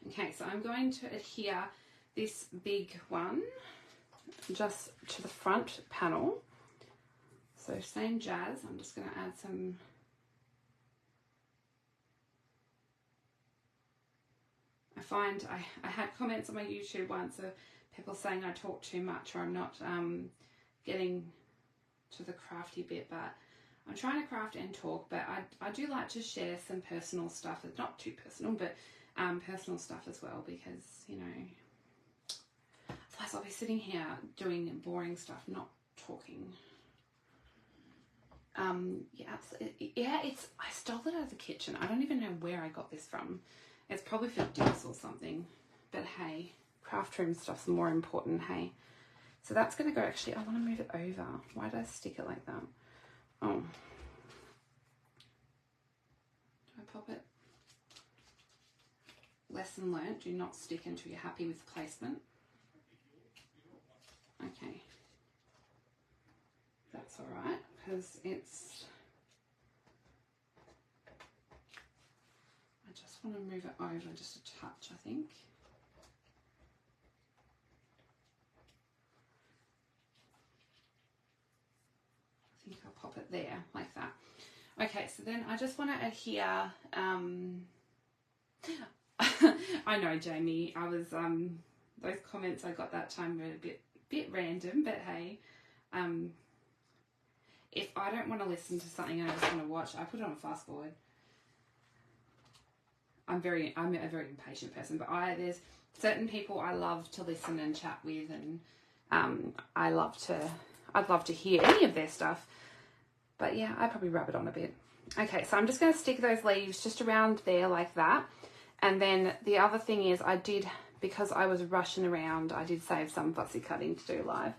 A: Okay, so I'm going to adhere this big one just to the front panel. So same jazz, I'm just going to add some I find I had comments on my YouTube once of people saying I talk too much, or I'm not getting to the crafty bit, but I'm trying to craft and talk, but I do like to share some personal stuff. It's not too personal, but personal stuff as well, because, you know, otherwise I'll be sitting here doing boring stuff, not talking. Yeah, absolutely. Yeah, I stole it out of the kitchen. I don't even know where I got this from. It's probably for dips or something, but hey, craft room stuff's more important, hey. So that's going to go, actually, I want to move it over. Why did I stick it like that? Oh. Do I pop it? Lesson learnt, do not stick until you're happy with the placement. Okay. That's all right, because it's... I just want to move it over just a touch, I think. I think I'll pop it there, like that. Okay, so then I just want to adhere, I know, Jamie, I was, those comments I got that time were a bit random, but hey, if I don't want to listen to something and I just want to watch, I put it on a fast forward. I'm a very impatient person, but there's certain people I love to listen and chat with, and I'd love to hear any of their stuff. But yeah, I probably rub it on a bit. Okay, so I'm just going to stick those leaves just around there like that. And then the other thing is because I was rushing around, I did save some fussy cutting to do live.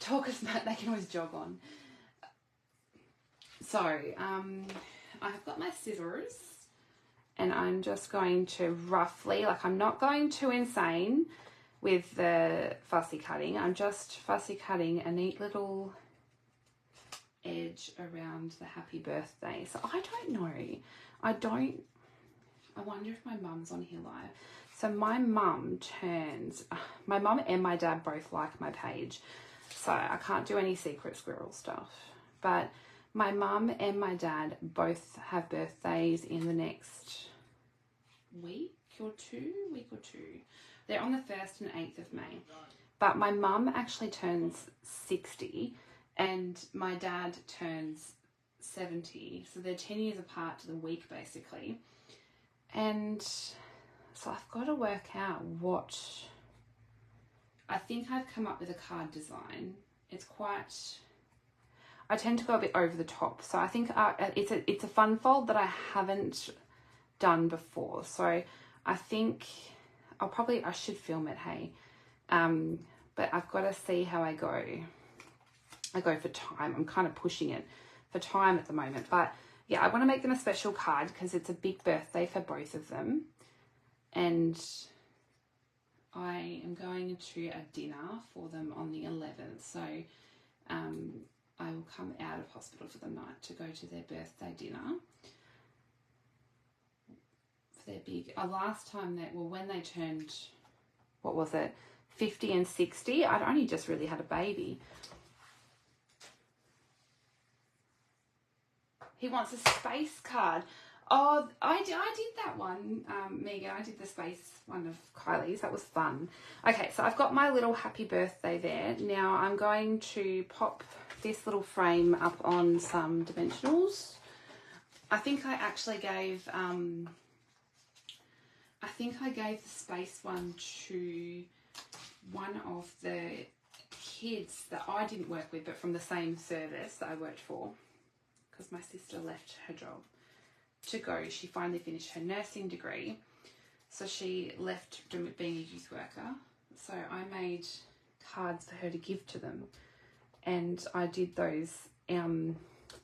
A: Talkers, they can always jog on. So I've got my scissors, and I'm just going to roughly, like, I'm not going too insane with the fussy cutting. I'm just fussy cutting a neat little edge around the happy birthday. So I don't know. I wonder if my mum's on here live. So my mum my mum and my dad both like my page. So I can't do any secret squirrel stuff. But my mum and my dad both have birthdays in the next week or two. They're on the 1st and 8th of May. But my mum actually turns 60 and my dad turns 70. So they're 10 years apart to the week, basically. And so I've got to work out what... I think I've come up with a card design. It's quite... I tend to go a bit over the top. So I think it's a fun fold that I haven't done before. So I think I should film it, hey. But I've got to see how I go. I go for time. I'm kind of pushing it for time at the moment. But yeah, I want to make them a special card because it's a big birthday for both of them. And I am going to a dinner for them on the 11th. So I will come out of hospital for the night to go to their birthday dinner. For their big... last time when they turned... What was it? 50 and 60. I'd only just really had a baby. He wants a space card. Oh, I did that one, Megan. I did the space one of Kylie's. That was fun. Okay, so I've got my little happy birthday there. Now I'm going to pop this little frame up on some dimensionals. I think I actually gave... I think I gave the space one to one of the kids that I didn't work with, but from the same service that I worked for, because my sister left her job to go. She finally finished her nursing degree, so she left being a youth worker. So I made cards for her to give to them, and I did those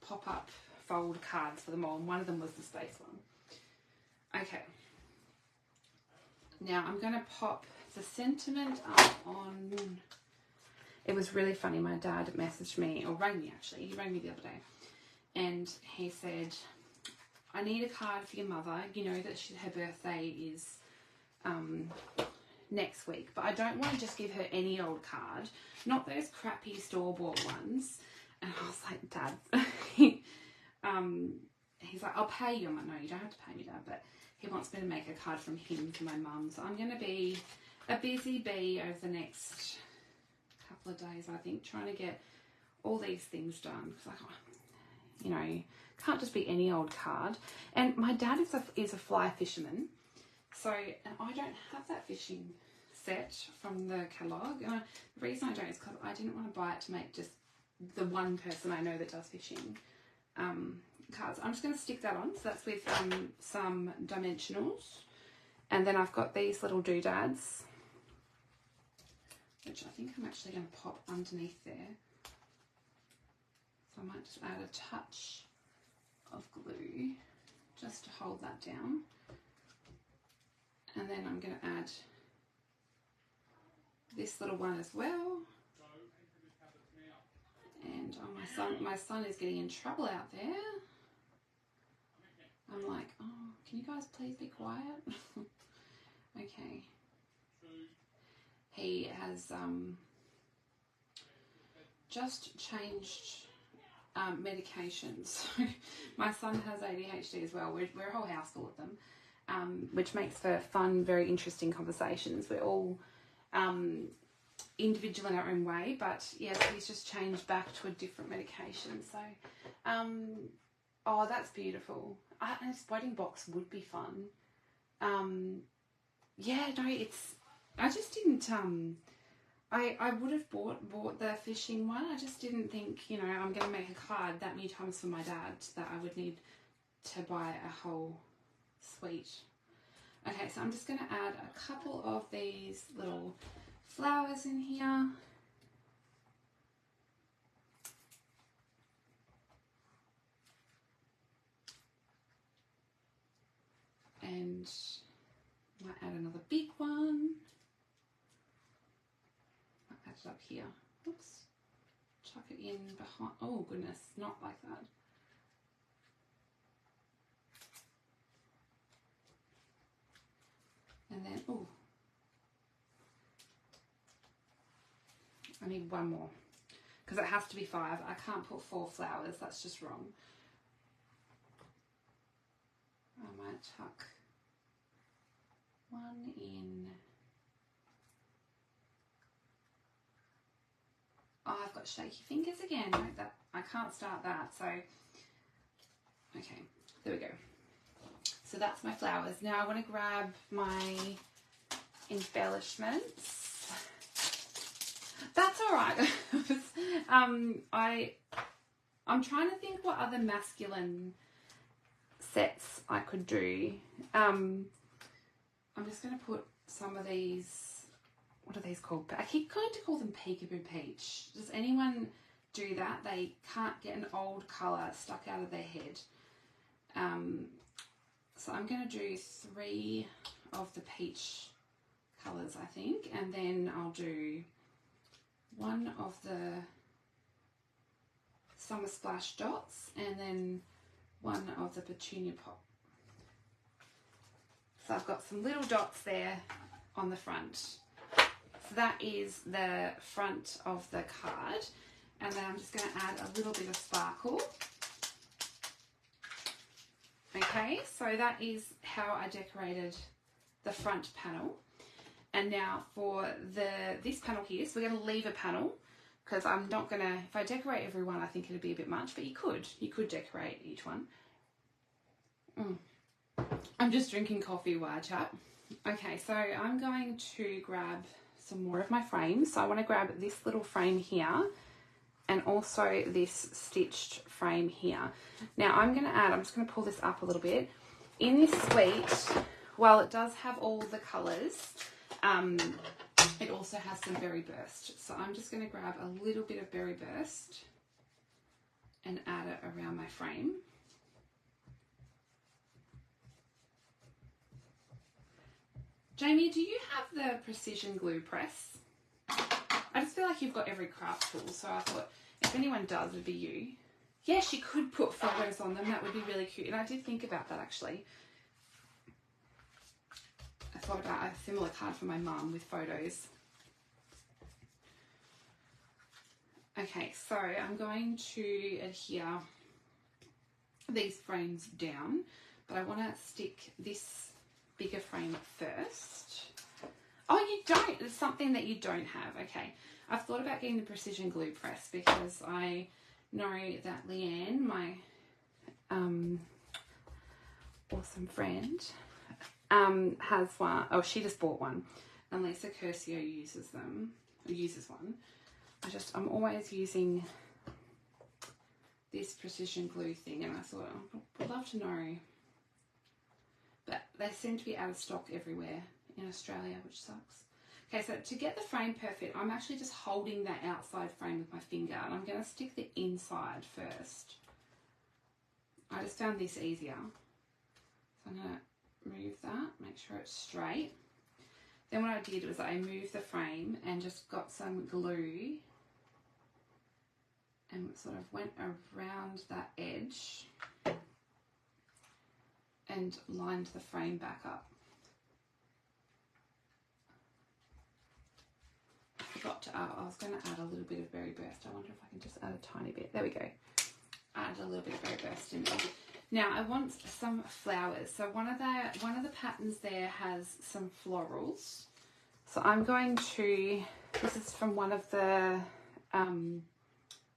A: pop-up fold cards for them all, and one of them was the space one. Okay. Now I'm going to pop the sentiment up on... It was really funny. My dad messaged me, or rang me actually. He rang me the other day. And he said, I need a card for your mother. You know that her birthday is next week. But I don't want to just give her any old card. Not those crappy store-bought ones. And I was like, Dad. He's like, I'll pay you. I'm like, no, you don't have to pay me, Dad. But he wants me to make a card from him to my mum. So I'm going to be a busy bee over the next couple of days, I think, trying to get all these things done. Because, you know, can't just be any old card. And my dad is a fly fisherman. So I don't have that fishing set from the catalogue. And the reason I don't is because I didn't want to buy it to make just the one person I know that does fishing cards. I'm just going to stick that on. So that's with some dimensionals. And then I've got these little doodads, which I think I'm actually going to pop underneath there. So I might just add a touch of glue just to hold that down. And then I'm going to add this little one as well. And oh, my son is getting in trouble out there. I'm like, oh, can you guys please be quiet? Okay. He has just changed medications. My son has ADHD as well. We're a whole house full of them, which makes for fun, very interesting conversations. We're all individual in our own way, but yes, he's just changed back to a different medication. So, oh, that's beautiful. A exploding box would be fun. Yeah, no, I just didn't, I would have bought the fishing one. I just didn't think, you know, I'm going to make a card that many times for my dad that I would need to buy a whole suite. Okay, so I'm just going to add a couple of these little flowers in here. And might add another big one. Might add it up here. Oops. Chuck it in behind. Oh goodness, not like that. And then, oh, I need one more because it has to be 5. I can't put 4 flowers. That's just wrong. I might tuck one in Oh, I've got shaky fingers again. No, that I can't start that. So, okay, there we go. So that's my flowers. Now I want to grab my embellishments. That's all right. I'm trying to think what other masculine sets I could do. I'm just going to put some of these. What are these called? I keep going to call them Peekaboo Peach. Does anyone do that? They can't get an old colour stuck out of their head. So I'm going to do 3 of the peach colours, I think, and then I'll do 1 of the Summer Splash dots and then 1 of the Petunia Pop. So I've got some little dots there on the front. So that is the front of the card, and then I'm just going to add a little bit of sparkle. Okay, so that is how I decorated the front panel. And now for this panel here, so we're going to leave a panel because I'm not going to, if I decorate every one, I think it'd be a bit much, but you could decorate each one. I'm just drinking coffee while I chat. Okay, so I'm going to grab some more of my frames. So I want to grab this little frame here and also this stitched frame here. Now I'm going to add, I'm just going to pull this up a little bit. In this suite, while it does have all the colours, it also has some berry burst. So I'm just going to grab a little bit of berry burst and add it around my frame. Jamie, do you have the precision glue press? I just feel like you've got every craft tool, so I thought if anyone does, it'd be you. Yes, you could put photos on them. That would be really cute. And I did think about that, actually. I thought about a similar card for my mum with photos. Okay, so I'm going to adhere these frames down, but I want to stick this bigger frame first. Oh, you don't. It's something that you don't have. Okay. I've thought about getting the precision glue press because I know that Leanne, my awesome friend, has one. Oh, she just bought one. And Lisa Curcio uses one. I'm always using this precision glue thing, and I thought I'd love to know. But they seem to be out of stock everywhere in Australia, which sucks. Okay, so to get the frame perfect, I'm actually just holding that outside frame with my finger, and I'm going to stick the inside first. I just found this easier. So I'm going to move that, make sure it's straight. Then what I did was I moved the frame and just got some glue and sort of went around that edge and lined the frame back up. I forgot to add, I was going to add a little bit of berry burst. I wonder if I can just add a tiny bit. There we go. Add a little bit of berry burst in there. Now I want some flowers. So one of the patterns there has some florals. So I'm going to, this is from one of the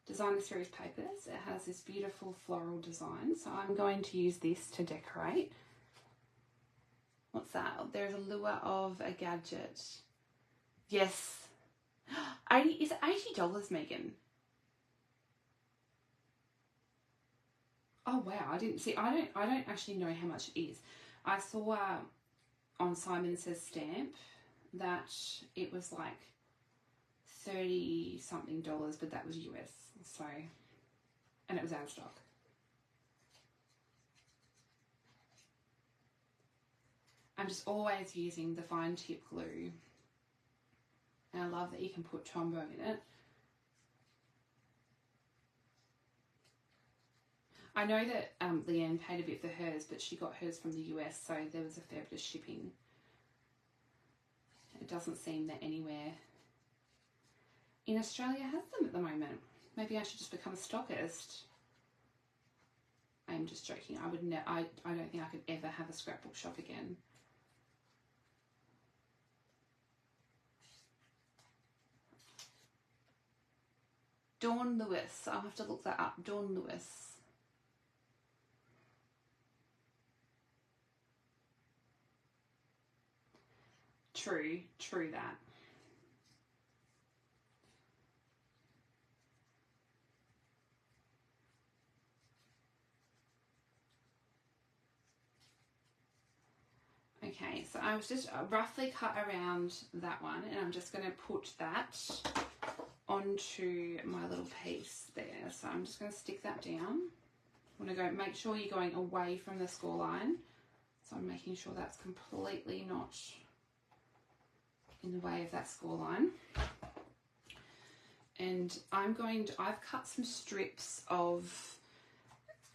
A: designer series papers. It has this beautiful floral design. So I'm going to use this to decorate. What's that? There's a lure of a gadget. Yes. Is it $80, Megan? Oh wow, I didn't see. I don't actually know how much it is. I saw on Simon Says Stamp that it was like $30 something, but that was US. So, and it was out of stock. I'm just always using the fine tip glue, and I love that you can put Tombow in it. I know that Leanne paid a bit for hers, but she got hers from the US, so there was a fair bit of shipping. It doesn't seem that anywhere in Australia has them at the moment. Maybe I should just become a stockist. I'm just joking. I would I don't think I could ever have a scrapbook shop again. Dawn Lewis. I'll have to look that up. Dawn Lewis. True that. Okay, so I was just roughly cut around that one, and I'm just going to put that onto my little piece there. So I'm just going to stick that down. I want to go, make sure you're going away from the score line. So I'm making sure that's completely not in the way of that score line. And I've cut some strips of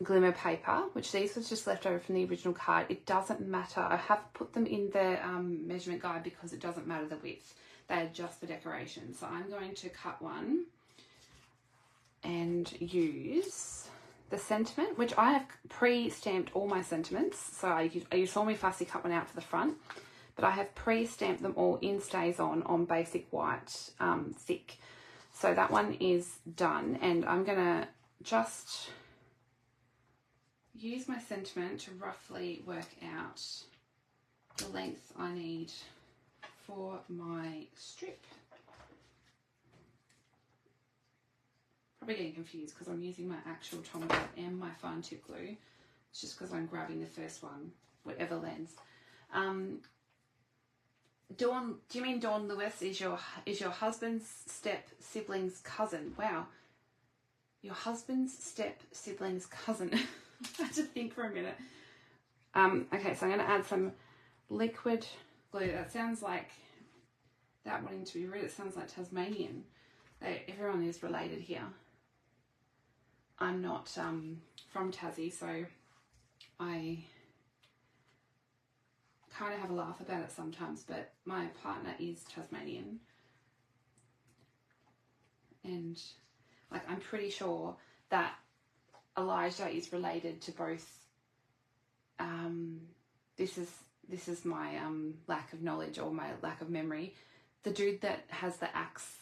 A: glimmer paper, which these was just left over from the original card. It doesn't matter. I have put them in the measurement guide because it doesn't matter the width. They are just for decoration. So I'm going to cut one and use the sentiment, which I have pre-stamped all my sentiments. So you saw me fussy cut one out for the front, but I have pre-stamped them all in Stays On basic white thick. So that one is done, and I'm gonna just use my sentiment to roughly work out the length I need for my strip. Probably getting confused because I'm using my actual Tombow and my fine tip glue. It's just because I'm grabbing the first one, whatever lens. Dawn, do you mean Dawn Lewis is your husband's step sibling's cousin? Wow, your husband's step sibling's cousin. I had to think for a minute. Okay, so I'm going to add some liquid glue. That sounds like, that wanting to be rude, it sounds like Tasmanian. Everyone is related here. I'm not from Tassie, so I kind of have a laugh about it sometimes, but my partner is Tasmanian. And like, I'm pretty sure that Elijah is related to both. This is my lack of knowledge or my lack of memory. The dude that has the axe,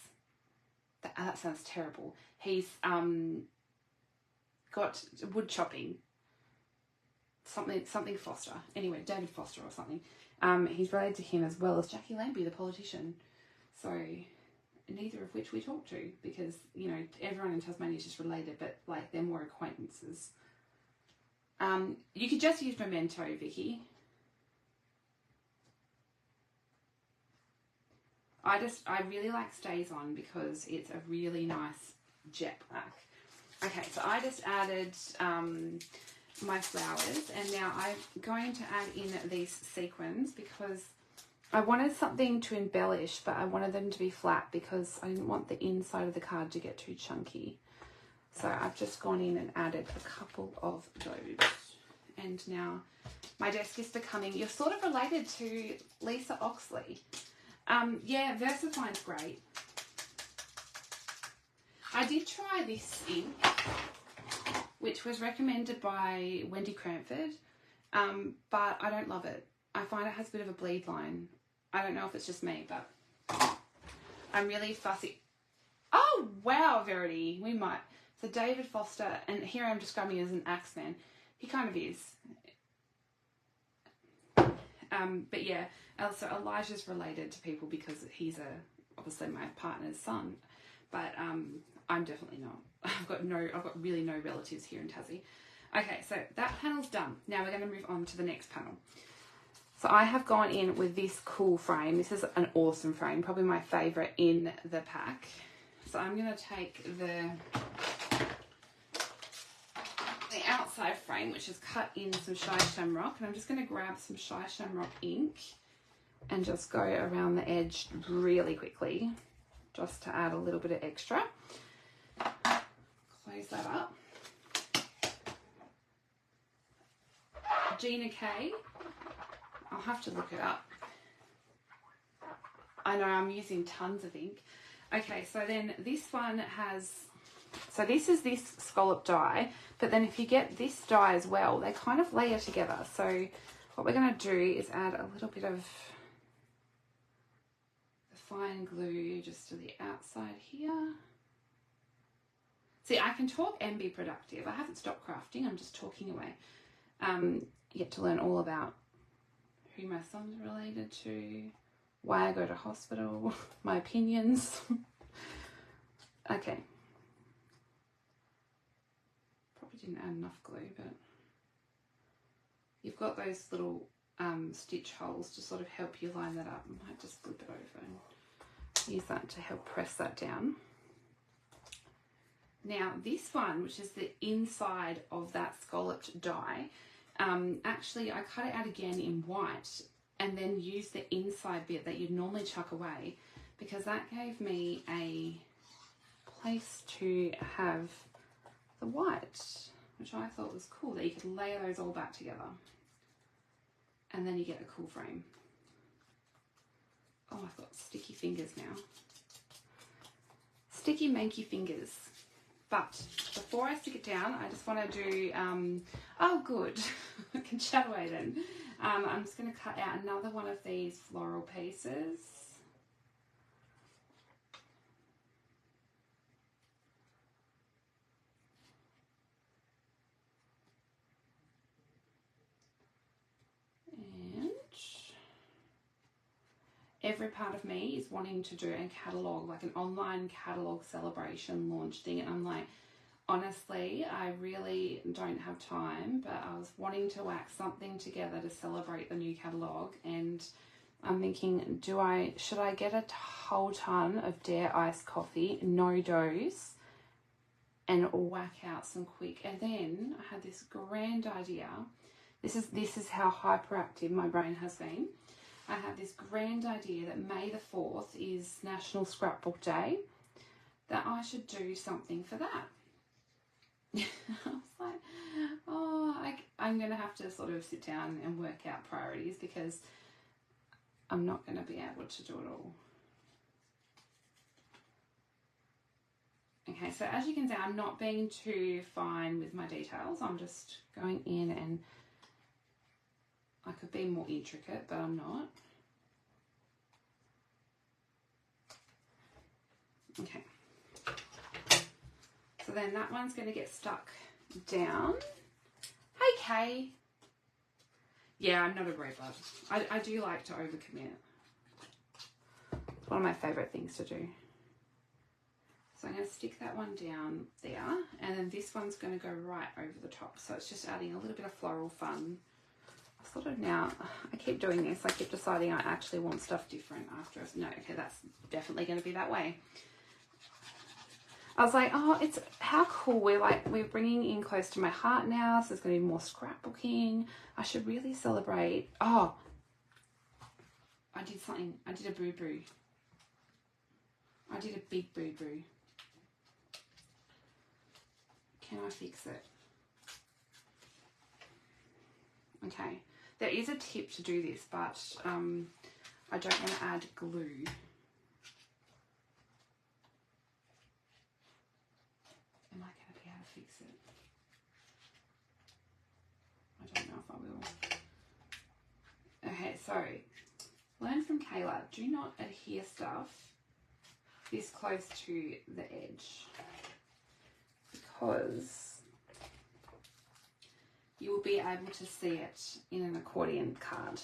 A: that sounds terrible. He's got wood chopping. Something Foster. Anyway, David Foster or something. He's related to him as well as Jackie Lambie, the politician. So neither of which we talk to, because, you know, everyone in Tasmania is just related, but like they're more acquaintances. You could just use Memento, Vicky. I really like Stays On because it's a really nice jet black. Okay, so I just added my flowers, and now I'm going to add in these sequins because I wanted something to embellish, but I wanted them to be flat because I didn't want the inside of the card to get too chunky. So I've just gone in and added a couple of those. And now my desk is becoming, you're sort of related to Lisa Oxley. Yeah, VersaFine's great. I did try this ink, which was recommended by Wendy Cranford, but I don't love it. I find it has a bit of a bleed line. I don't know if it's just me, but I'm really fussy. Oh, wow, Verity, we might. So David Foster, and here I'm describing him as an axeman. He kind of is. But yeah, also Elijah's related to people because he's obviously my partner's son, but I'm definitely not. I've got really no relatives here in Tassie. Okay, so that panel's done. Now we're going to move on to the next panel. So I have gone in with this cool frame. This is an awesome frame, probably my favorite in the pack. So I'm going to take the outside frame, which is cut in some Shy Shamrock, and I'm just going to grab some Shy Shamrock ink and just go around the edge really quickly, just to add a little bit of extra. Close that up. Gina K. I'll have to look it up. I know I'm using tons of ink. Okay, so then this one has, so this is this scallop die, but then if you get this die as well, they kind of layer together. So what we're going to do is add a little bit of the fine glue just to the outside here. See, I can talk and be productive. I haven't stopped crafting. I'm just talking away. Get to learn all about who my son's related to, why I go to hospital, my opinions. Okay. Probably didn't add enough glue, but you've got those little stitch holes to sort of help you line that up. I might just flip it over and use that to help press that down. Now this one, which is the inside of that scalloped die, actually I cut it out again in white and then used the inside bit that you'd normally chuck away, because that gave me a place to have the white, which I thought was cool, that you could layer those all back together and then you get a cool frame. Oh, I've got sticky fingers now. Sticky manky fingers. But before I stick it down, I just want to do, oh good, I can chat away then. I'm just going to cut out another one of these floral pieces. And every part of me is wanting to do a catalogue, like an online catalogue celebration launch thing. And I'm like, honestly, I really don't have time, but I was wanting to wax something together to celebrate the new catalogue, and I'm thinking, should I get a whole ton of Dare iced coffee, no dose, and whack out some quick? And then I had this grand idea. This is how hyperactive my brain has been. I had this grand idea that May the 4th is National Scrapbook Day, that I should do something for that. I was like, oh, I'm going to have to sort of sit down and work out priorities, because I'm not going to be able to do it all. Okay, so as you can see, I'm not being too fine with my details. I'm just going in, and I could be more intricate, but I'm not. Okay. So then that one's going to get stuck down. Hey, Kay. Yeah, I'm not a robot. I do like to overcommit. It's one of my favourite things to do. So I'm going to stick that one down there, and then this one's going to go right over the top. So it's just adding a little bit of floral fun. Sort of now, I keep doing this. I keep deciding I actually want stuff different after. No, okay, that's definitely going to be that way. I was like, oh, it's how cool. We're bringing in close to my heart now, so there's going to be more scrapbooking. I should really celebrate. Oh, I did something. I did a boo-boo. I did a big boo-boo. Can I fix it? Okay, there is a tip to do this, but I don't want to add glue. Am I going to be able to fix it? I don't know if I will. Okay, so learn from Kayla. Do not adhere stuff this close to the edge, because you will be able to see it in an accordion card.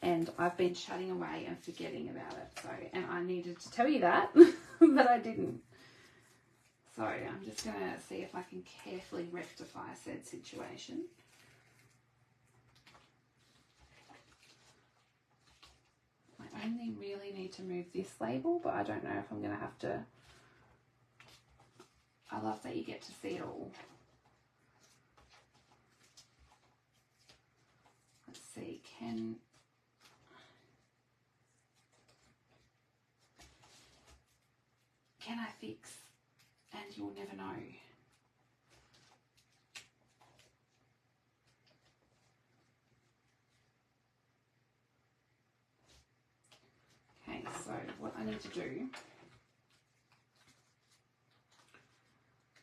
A: And I've been chatting away and forgetting about it. So, and I needed to tell you that, but I didn't. So I'm just going to see if I can carefully rectify said situation. I only really need to move this label, but I don't know if I'm going to have to. I love that you get to see it all. Let's see, can I fix? And you'll never know. Okay, so what I need to do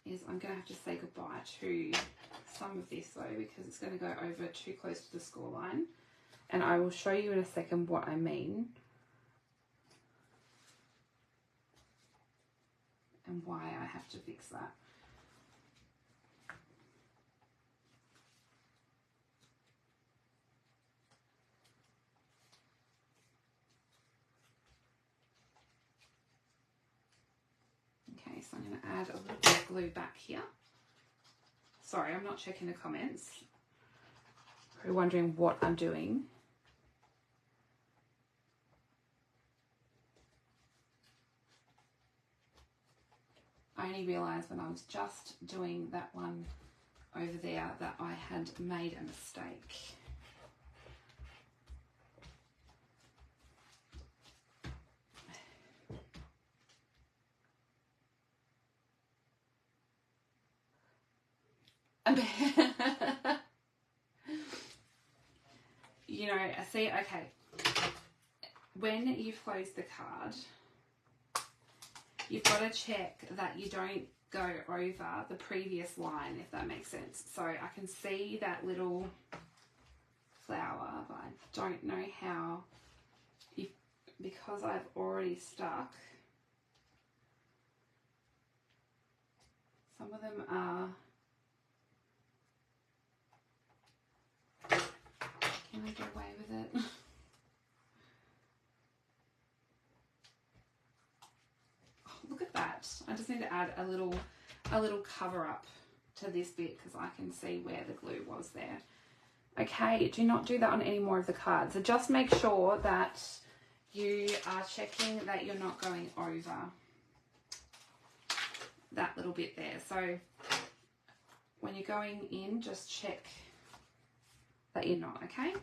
A: is I'm going to have to say goodbye to some of this though, because it's going to go over too close to the score line, and I will show you in a second what I mean. and why I have to fix that. Okay, so I'm going to add a little bit of glue back here. Sorry, I'm not checking the comments. You're wondering what I'm doing. I only realised when I was just doing that one over there that I had made a mistake. You know, see, okay, when you've closed the card, you've got to check that you don't go over the previous line, if that makes sense. So I can see that little flower, but I don't know how, because I've already stuck. Some of them are, can I get away with it? Oh, look at that. I just need to add a little cover up to this bit because I can see where the glue was there. Okay, do not do that on any more of the cards. So just make sure that you are checking that you're not going over that little bit there. So when you're going in, just check that you're not, okay?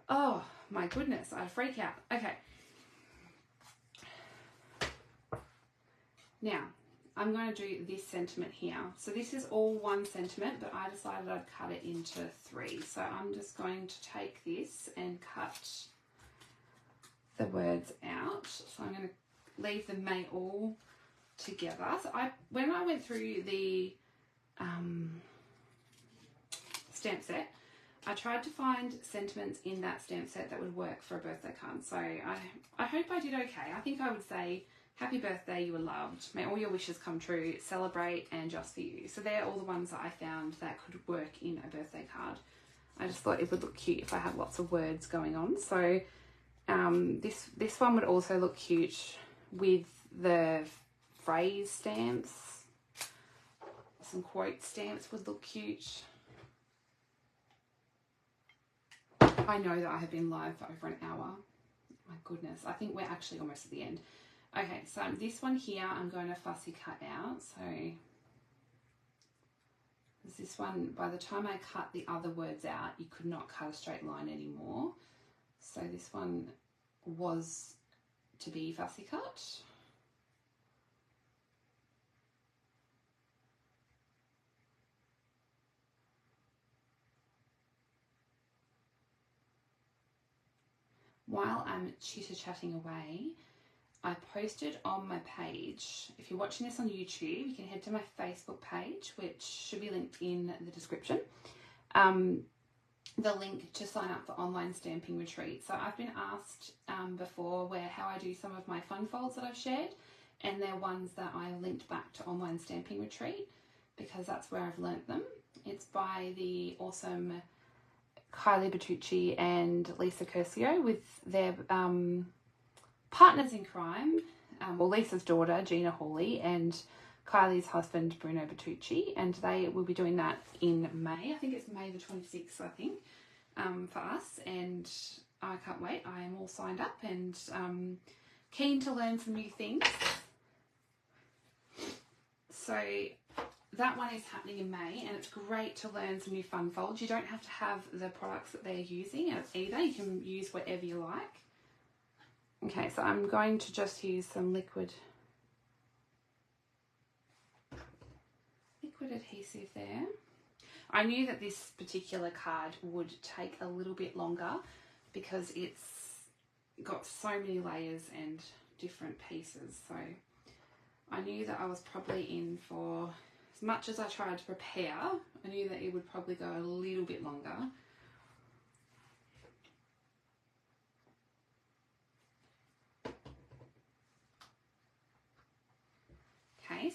A: Oh my goodness, I'd freak out. Okay. Now, I'm going to do this sentiment here. So this is all one sentiment, but I decided I'd cut it into 3. So I'm just going to take this and cut the words out. So I'm going to leave them all together. So when I went through the stamp set, I tried to find sentiments in that stamp set that would work for a birthday card. So I hope I did okay. I think I would say, happy birthday, you are loved. May all your wishes come true. Celebrate and just for you. So they're all the ones that I found that could work in a birthday card. I just thought it would look cute if I had lots of words going on. So this one would also look cute with the phrase stamps. Some quote stamps would look cute. I know that I have been live for over an hour. My goodness, I think we're actually almost at the end. Okay, so this one here I'm going to fussy cut out. So this one, by the time I cut the other words out, you could not cut a straight line anymore. So this one was to be fussy cut. While I'm chitter-chatting away, I posted on my page, if you're watching this on YouTube, you can head to my Facebook page, which should be linked in the description, the link to sign up for online stamping retreat. So I've been asked before how I do some of my fun folds that I've shared, and they're ones that I linked back to online stamping retreat because that's where I've learnt them. It's by the awesome Kayla Bertucci and Lisa Curcio with their partners in crime, well, Lisa's daughter, Gina Hawley, and Kylie's husband, Bruno Bertucci, and they will be doing that in May. I think it's May the 26th, I think, for us, and I can't wait. I am all signed up and keen to learn some new things. So that one is happening in May, and it's great to learn some new fun folds. You don't have to have the products that they're using either. You can use whatever you like. Okay, so I'm going to just use some liquid adhesive there. I knew that this particular card would take a little bit longer because it's got so many layers and different pieces. So I knew that I was probably in for, as much as I tried to prepare, I knew that it would probably go a little bit longer.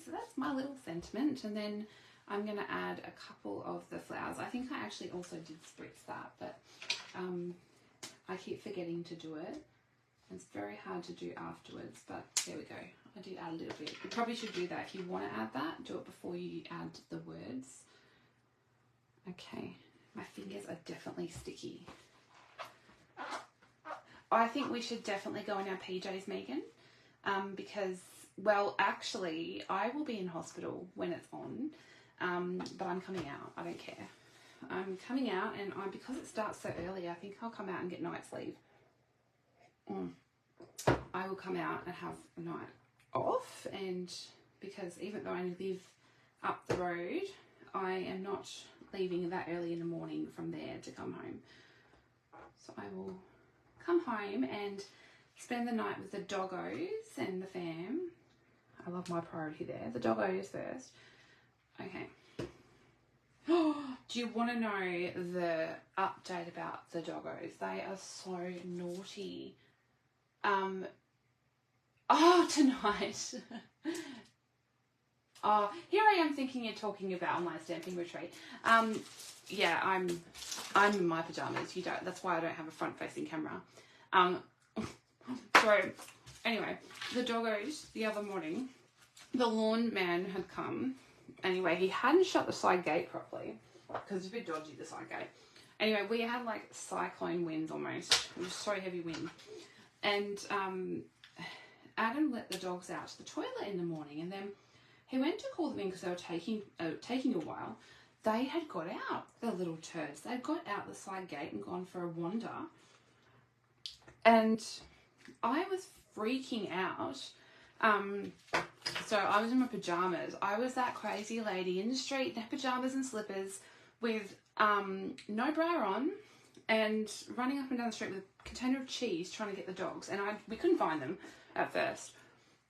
A: so that's my little sentiment. And then I'm going to add a couple of the flowers. I think I actually also did spritz that, but I keep forgetting to do it. It's very hard to do afterwards, but there we go. I did add a little bit. You probably should do that. If you want to add that, do it before you add the words. Okay, my fingers are definitely sticky. I think we should definitely go in our PJs, Megan, because, well, actually, I will be in hospital when it's on, but I'm coming out. I don't care. I'm coming out, and because it starts so early, I think I'll come out and get night's leave. I will come out and have a night off, and because even though I live up the road, I am not leaving that early in the morning from there to come home. So I will come home and spend the night with the doggos and the fam. I love my priority there. The doggos first. Okay. Do you want to know the update about the doggos? They are so naughty. Tonight. Here I am thinking you're talking about online stamping retreat. Yeah, I'm in my pajamas. You don't. That's why I don't have a front-facing camera. So anyway, the doggos the other morning, the lawn man had come. Anyway, he hadn't shut the side gate properly because it's a bit dodgy, the side gate. Anyway, we had like cyclone winds almost. It was so heavy wind, and Adam let the dogs out to the toilet in the morning, and then he went to call them in because they were taking a while. They had got out, the little turds. They'd got out the side gate and gone for a wander. And I was freaking out. So I was in my pajamas. I was that crazy lady in the street in pajamas and slippers with no bra on and running up and down the street with a container of cheese trying to get the dogs. And we couldn't find them at first.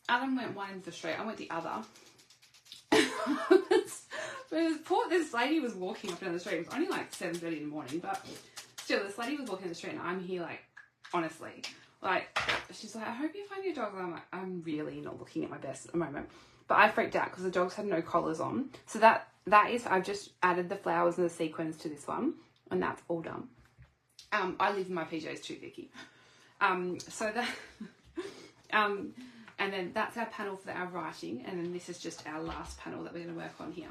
A: Adam went one end of the street. I went the other. This lady was walking up and down the street. It was only like 7:30 in the morning, but still, this lady was walking down the street, and I'm here like, honestly, like, she's like, I hope you find your dog. And I'm like, I'm really not looking at my best at the moment. But I freaked out because the dogs had no collars on. So that is, I've just added the flowers and the sequins to this one, and that's all done. I live in my PJs too, Vicky. So that, and then that's our panel for our writing, and then this is just our last panel that we're going to work on here.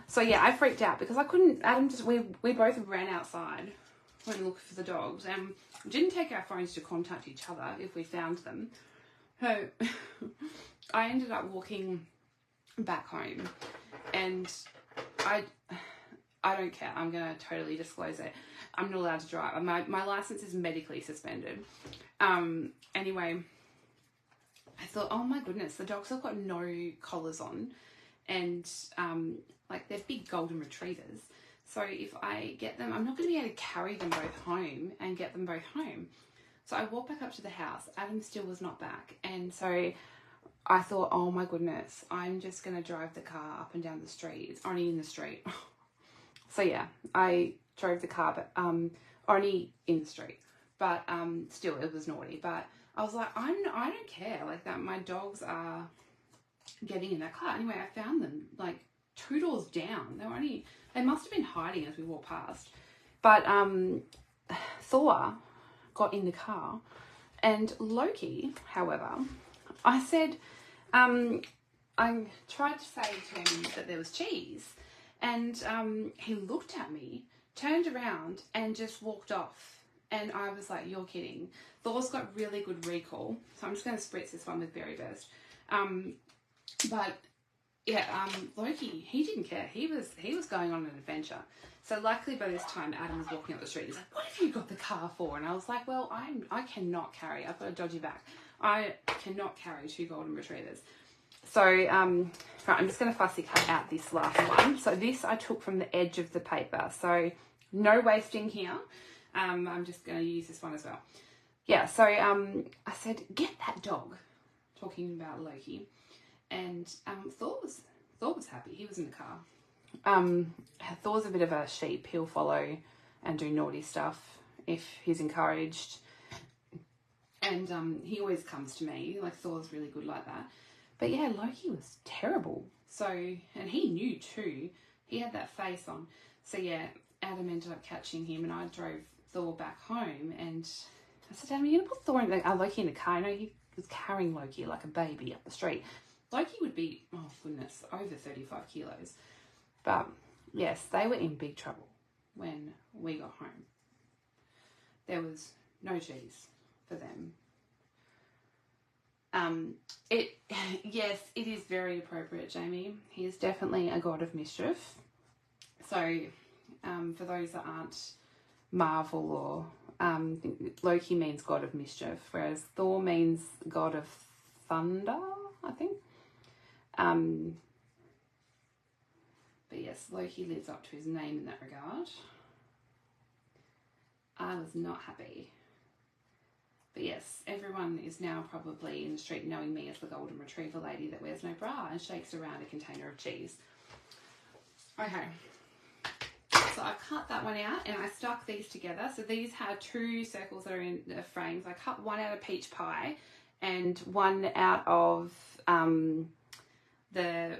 A: So yeah, I freaked out because I couldn't, we both ran outside when looking for the dogs, and didn't take our phones to contact each other if we found them. So I ended up walking back home, and I don't care. I'm going to totally disclose it. I'm not allowed to drive. My license is medically suspended. Anyway, I thought, oh my goodness, the dogs have got no collars on, and like they're big golden retrievers. So if I get them, I'm not going to be able to carry them both home and get them both home. So I walked back up to the house. Adam still was not back. And so I thought, oh my goodness, I'm just going to drive the car up and down the street. It's only in the street. So yeah, I drove the car, but only in the street. But still, it was naughty. But I was like, I don't care. Like that, my dogs are getting in that car. Anyway, I found them like 2 doors down. They must have been hiding as we walked past. But Thor got in the car, and Loki, however, I said, I tried to say to him that there was cheese, and he looked at me, turned around, and just walked off. And I was like, you're kidding. Thor's got really good recall, so I'm just going to spritz this one with Berry Burst. But yeah, Loki, he didn't care. He was going on an adventure. So luckily by this time, Adam was walking up the street. He's like, what have you got the car for? And I was like, well, I cannot carry. I've got a dodgy back. I cannot carry 2 golden retrievers. So, right, I'm just going to fussy cut out this last one. So this I took from the edge of the paper. So no wasting here. I'm just going to use this one as well. Yeah, so I said, get that dog, talking about Loki. And Thor was happy. He was in the car. Thor's a bit of a sheep. He'll follow and do naughty stuff if he's encouraged. And he always comes to me. Like, Thor's really good like that. But yeah, Loki was terrible. So, and he knew too. He had that face on. So yeah, Adam ended up catching him, and I drove Thor back home, and I said, Adam, are you going to put Thor in Loki in the car? No, he was carrying Loki like a baby up the street. Loki would be, oh goodness, over 35 kilos. But yes, they were in big trouble when we got home. There was no cheese for them. Yes, it is very appropriate, Jamie. He is definitely a god of mischief. So, for those that aren't Marvel, or Loki means god of mischief, whereas Thor means god of thunder, I think. But yes, Loki lives up to his name in that regard. I was not happy. But yes, everyone is now probably in the street knowing me as the golden retriever lady that wears no bra and shakes around a container of cheese. Okay, so I cut that one out and I stuck these together. So these have two circles that are in the frames. I cut one out of peach pie and one out of the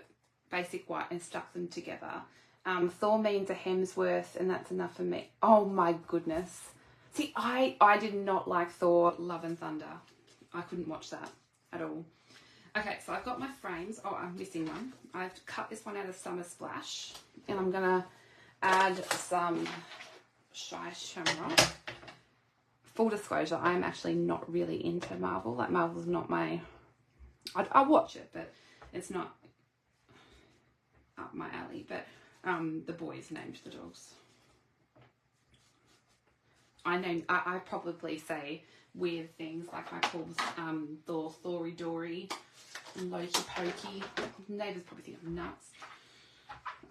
A: basic white and stuck them together. Thor means a Hemsworth, and that's enough for me. Oh my goodness. See, I did not like Thor Love and Thunder. I couldn't watch that at all. Okay, so I've got my frames. Oh, I'm missing one. I've cut this one out of Summer Splash, and I'm going to add some Shy Shamrock. Full disclosure, I'm actually not really into Marvel. Like, Marvel's not my... I watch it, but it's not up my alley. But the boys named the dogs. I probably say weird things, like I call Thor Thory Dory and Loki Pokey. Neighbours probably think I'm nuts.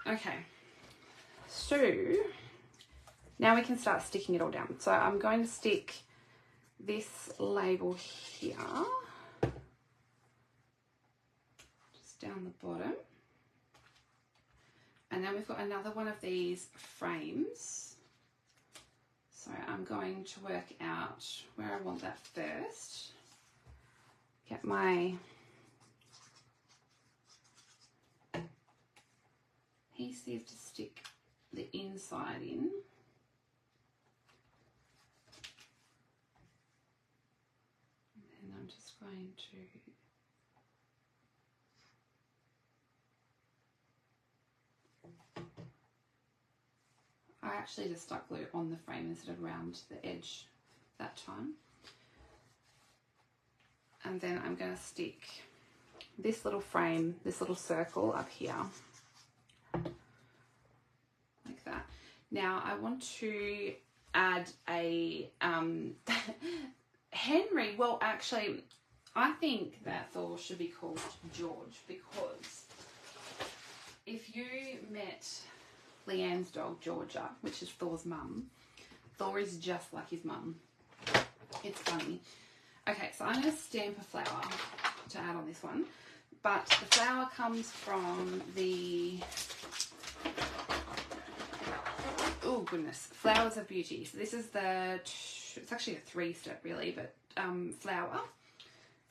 A: Okay, so now we can start sticking it all down. So I'm going to stick this label here, just down the bottom. And then we've got another one of these frames. So I'm going to work out where I want that first. Get my adhesive to stick the inside in. And then I'm just going to I actually just stuck glue on the frame instead of around the edge that time. And then I'm going to stick this little frame, this little circle up here, like that. Now I want to add a Henry. Well, actually, I think that Thor should be called George, because if you met Leanne's dog, Georgia, which is Thor's mum, Thor is just like his mum. It's funny. Okay, so I'm going to stamp a flower to add on this one. But the flower comes from the, oh goodness, Flowers of Beauty. So this is the, it's actually a 3-step really, but flower.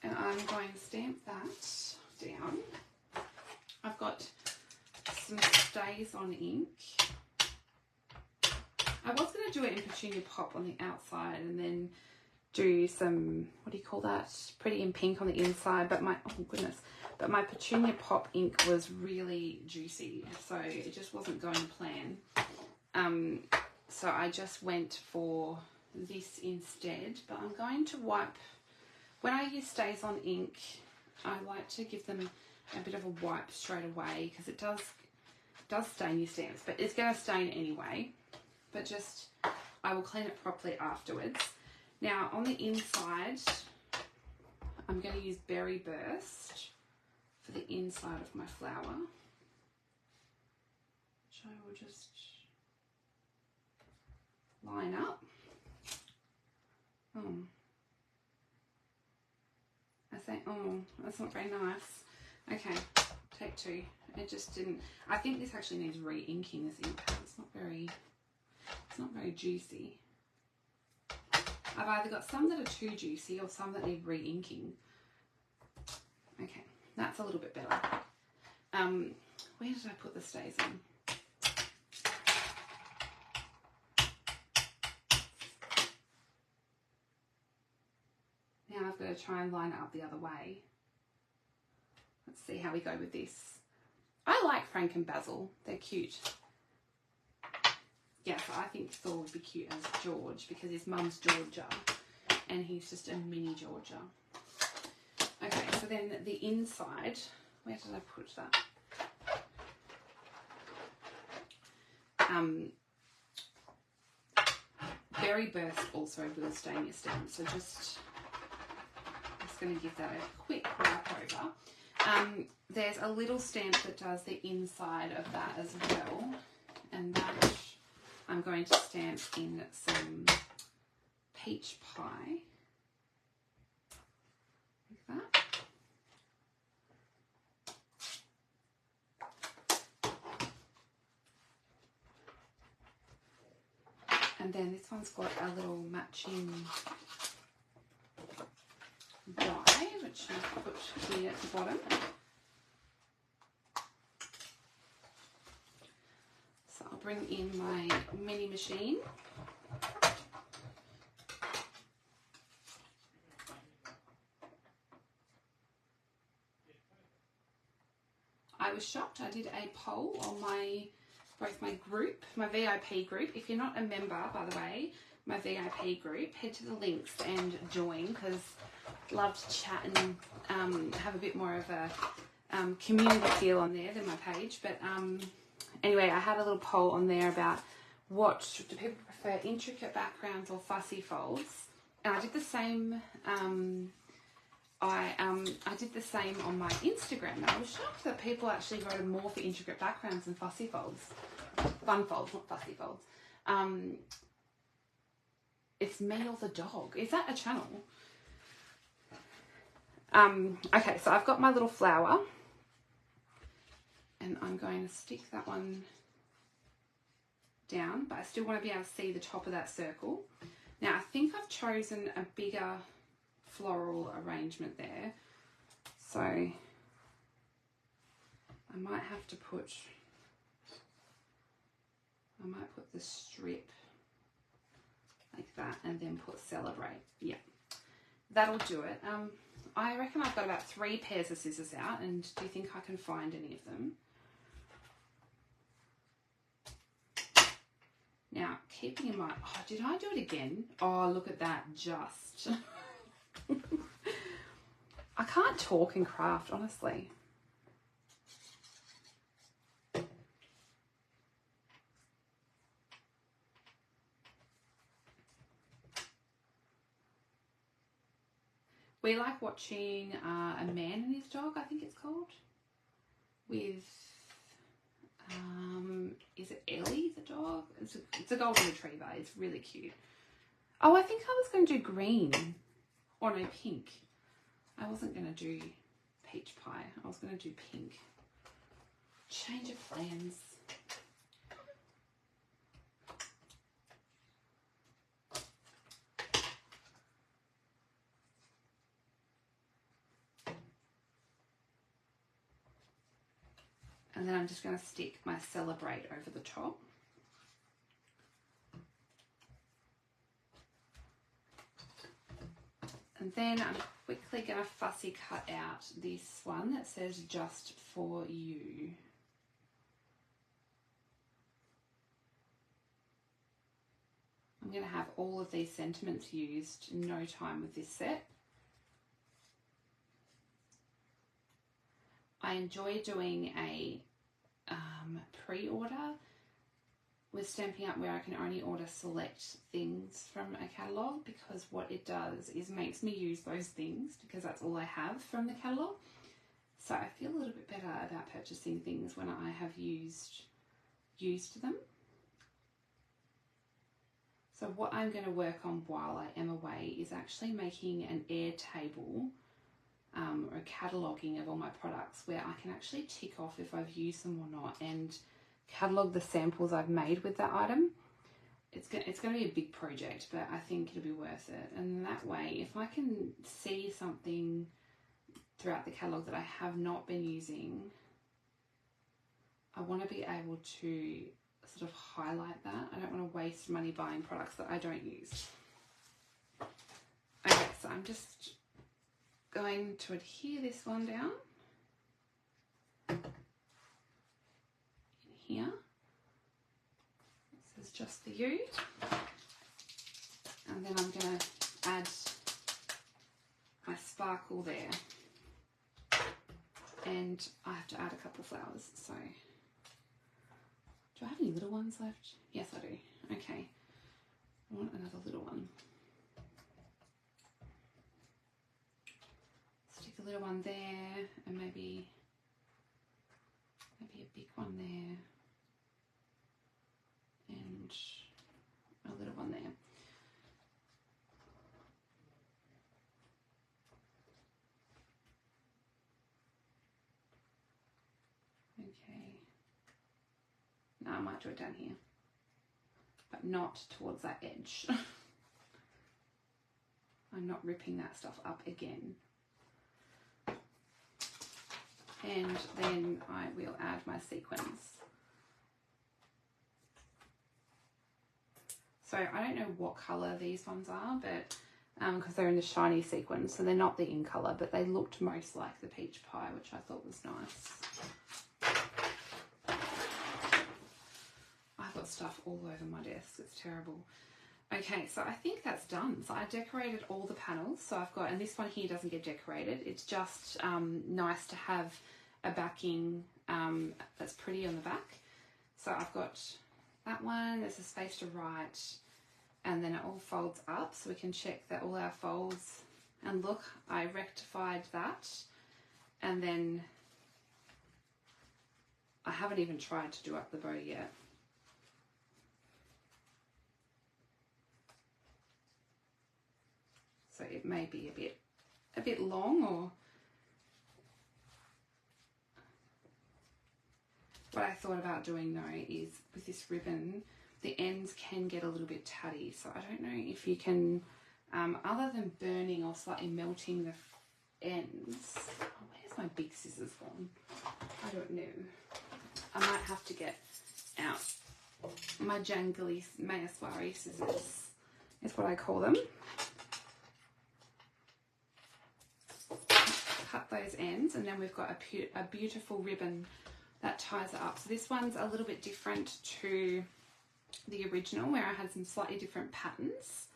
A: And I'm going to stamp that down. I've got some stays on ink. I was going to do it in Petunia Pop on the outside and then do some, what do you call that, Pretty in Pink on the inside, but my, oh goodness, but my Petunia Pop ink was really juicy, so it just wasn't going to plan. So I just went for this instead, but I'm going to wipe, when I use stays on ink, I like to give them a bit of a wipe straight away, because it does stain your stamps, but it's going to stain anyway, but just I will clean it properly afterwards. Now on the inside I'm going to use Berry Burst for the inside of my flower, which I will just line up. Oh, I think, oh, that's not very nice. Okay, take two. It just didn't, I think this actually needs re-inking, this ink pad. It's not very juicy. I've either got some that are too juicy or some that need re-inking. Okay, that's that's a little bit better. Where did I put the stays in? Now I've got to try and line it up the other way. Let's see how we go with this. I like Frank and Basil. They're cute. Yes, I think Thor would be cute as George because his mum's Georgia and he's just a mini Georgia. Okay, so then the inside, where did I put that? Berry Burst also will stain your stem, so just going to give that a quick wipe over. There's a little stamp that does the inside of that as well, and that I'm going to stamp in some peach pie, like that. And then this one's got a little matching die, which I put here at the bottom. So I'll bring in my mini machine. I was shocked. I did a poll on both my group, my VIP group. If you're not a member, by the way, my VIP group, head to the links and join, because I love to chat and have a bit more of a community feel on there than my page. But anyway, I had a little poll on there about what do people prefer, intricate backgrounds or fussy folds, and I did the same. I did the same on my Instagram, and I was shocked that people actually voted more for intricate backgrounds than fussy folds. Fun folds, not fussy folds. It's me or the dog. Is that a channel? Okay, so I've got my little flower, and I'm going to stick that one down, but I still want to be able to see the top of that circle. Now, I think I've chosen a bigger floral arrangement there, so I might have to put, the strip like that and then put Celebrate. Yeah, that'll do it. I reckon I've got about 3 pairs of scissors out, and do you think I can find any of them? Now, keeping in mind, oh, did I do it again? Oh, look at that, just. I can't talk and craft, honestly. We like watching A Man and His Dog, I think it's called, with, is it Ellie the dog? It's a golden retriever. It's really cute. Oh, I think I was going to do green, or no, pink. I wasn't going to do peach pie. I was going to do pink. Change of plans. And then I'm just going to stick my Celebrate over the top. And then I'm quickly going to fussy cut out this one that says Just For You. I'm going to have all of these sentiments used in no time with this set. I enjoy doing a pre-order with Stampin' Up, where I can only order select things from a catalogue, because what it does is makes me use those things because that's all I have from the catalogue. So I feel a little bit better about purchasing things when I have used them. So what I'm going to work on while I am away is actually making an Airtable or cataloguing of all my products, where I can actually tick off if I've used them or not, and catalogue the samples I've made with that item. It's going to be a big project, but I think it'll be worth it. And that way, if I can see something throughout the catalogue that I have not been using, I want to be able to sort of highlight that. I don't want to waste money buying products that I don't use. Okay, so I'm just going to adhere this one down in here. This is just for you. And then I'm going to add my sparkle there. And I have to add a couple flowers, so do I have any little ones left? Yes, I do. Okay, I want another little one. Stick a little one there, and maybe a big one there, and a little one there. Okay. Now I might do it down here, but not towards that edge. I'm not ripping that stuff up again. And then I will add my sequins. So I don't know what colour these ones are, but because they're in the shiny sequins, so they're not the In Colour, but they looked most like the peach pie, which I thought was nice. I've got stuff all over my desk, it's terrible. Okay, so I think that's done. So I decorated all the panels. So I've got, and this one here doesn't get decorated. It's just nice to have a backing that's pretty on the back. So I've got that one, there's a space to write, and then it all folds up so we can check that all our folds, and look, I rectified that. And then I haven't even tried to do up the bow yet. So it may be a bit long, or what I thought about doing though is with this ribbon, the ends can get a little bit tatty. So I don't know if you can, other than burning or slightly melting the ends. Oh, where's my big scissors gone? I don't know. I might have to get out my jangly Mayaswari scissors, is what I call them. Cut those ends, and then we've got a beautiful ribbon that ties it up. So this one's a little bit different to the original, where I had some slightly different patterns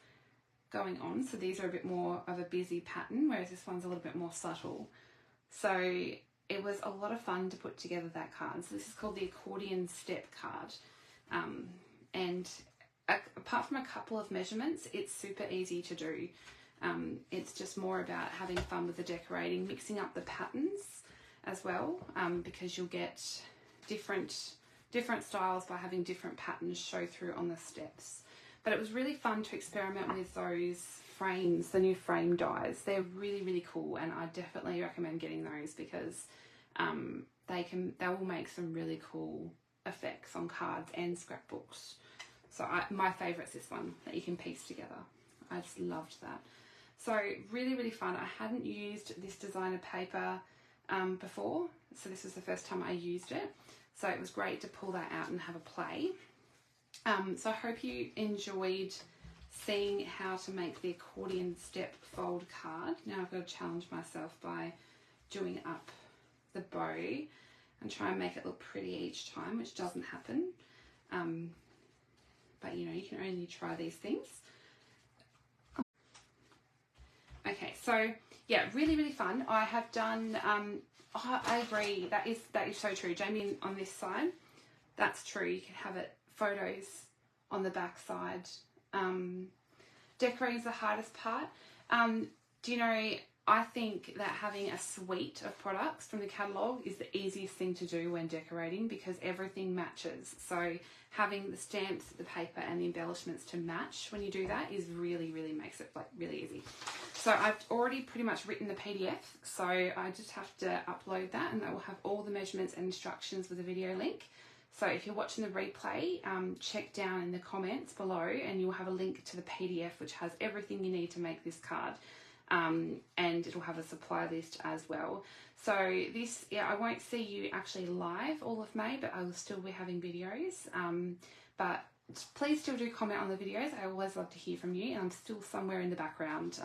A: going on. So these are a bit more of a busy pattern, whereas this one's a little bit more subtle. So it was a lot of fun to put together that card. So this is called the Accordion Step card. And apart from a couple of measurements, it's super easy to do. It's just more about having fun with the decorating, mixing up the patterns as well, because you'll get different styles by having different patterns show through on the steps. But it was really fun to experiment with those frames, the new frame dies. They're really, really cool, and I definitely recommend getting those because they will make some really cool effects on cards and scrapbooks. So my favourite's this one that you can piece together. I just loved that. So really, really fun. I hadn't used this designer paper before, so this was the first time I used it. So it was great to pull that out and have a play. So I hope you enjoyed seeing how to make the accordion step fold card. Now I've got to challenge myself by doing up the bow and try and make it look pretty each time, which doesn't happen. But you know, you can only try these things. Okay, so yeah, really, really fun. I have done, I agree, that is so true. Jamie, on this side, that's true. You can have it, photos on the back side. Decorating is the hardest part. Do you know, I think that having a suite of products from the catalogue is the easiest thing to do when decorating because everything matches. So having the stamps, the paper and the embellishments to match when you do that is really, really makes it like really easy. So I've already pretty much written the PDF, so I just have to upload that and that will have all the measurements and instructions with a video link. So if you're watching the replay, check down in the comments below and you'll have a link to the PDF which has everything you need to make this card. and it'll have a supply list as well. So this, I won't see you actually live all of May, but I will still be having videos. But please still do comment on the videos. I always love to hear from you, and I'm still somewhere in the background.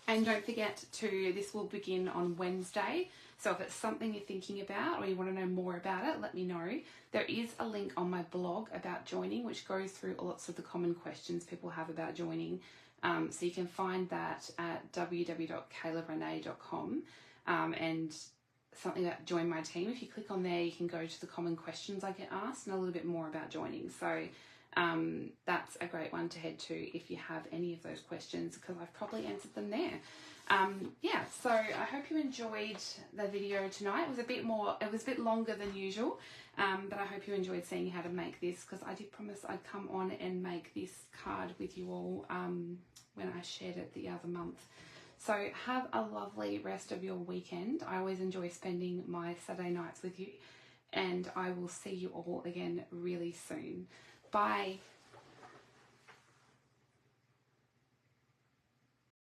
A: And don't forget this will begin on Wednesday. So if it's something you're thinking about or you want to know more about it, let me know. There is a link on my blog about joining, which goes through lots of the common questions people have about joining. So you can find that at www.kaylarenee.com, and something about join my team. If you click on there, you can go to the common questions I get asked and a little bit more about joining. So that's a great one to head to if you have any of those questions, because I've probably answered them there. Yeah, so I hope you enjoyed the video tonight. It was a bit longer than usual, but I hope you enjoyed seeing how to make this, because I did promise I'd come on and make this card with you all when I shared it the other month. So have a lovely rest of your weekend. I always enjoy spending my Saturday nights with you, and I will see you all again really soon. Bye.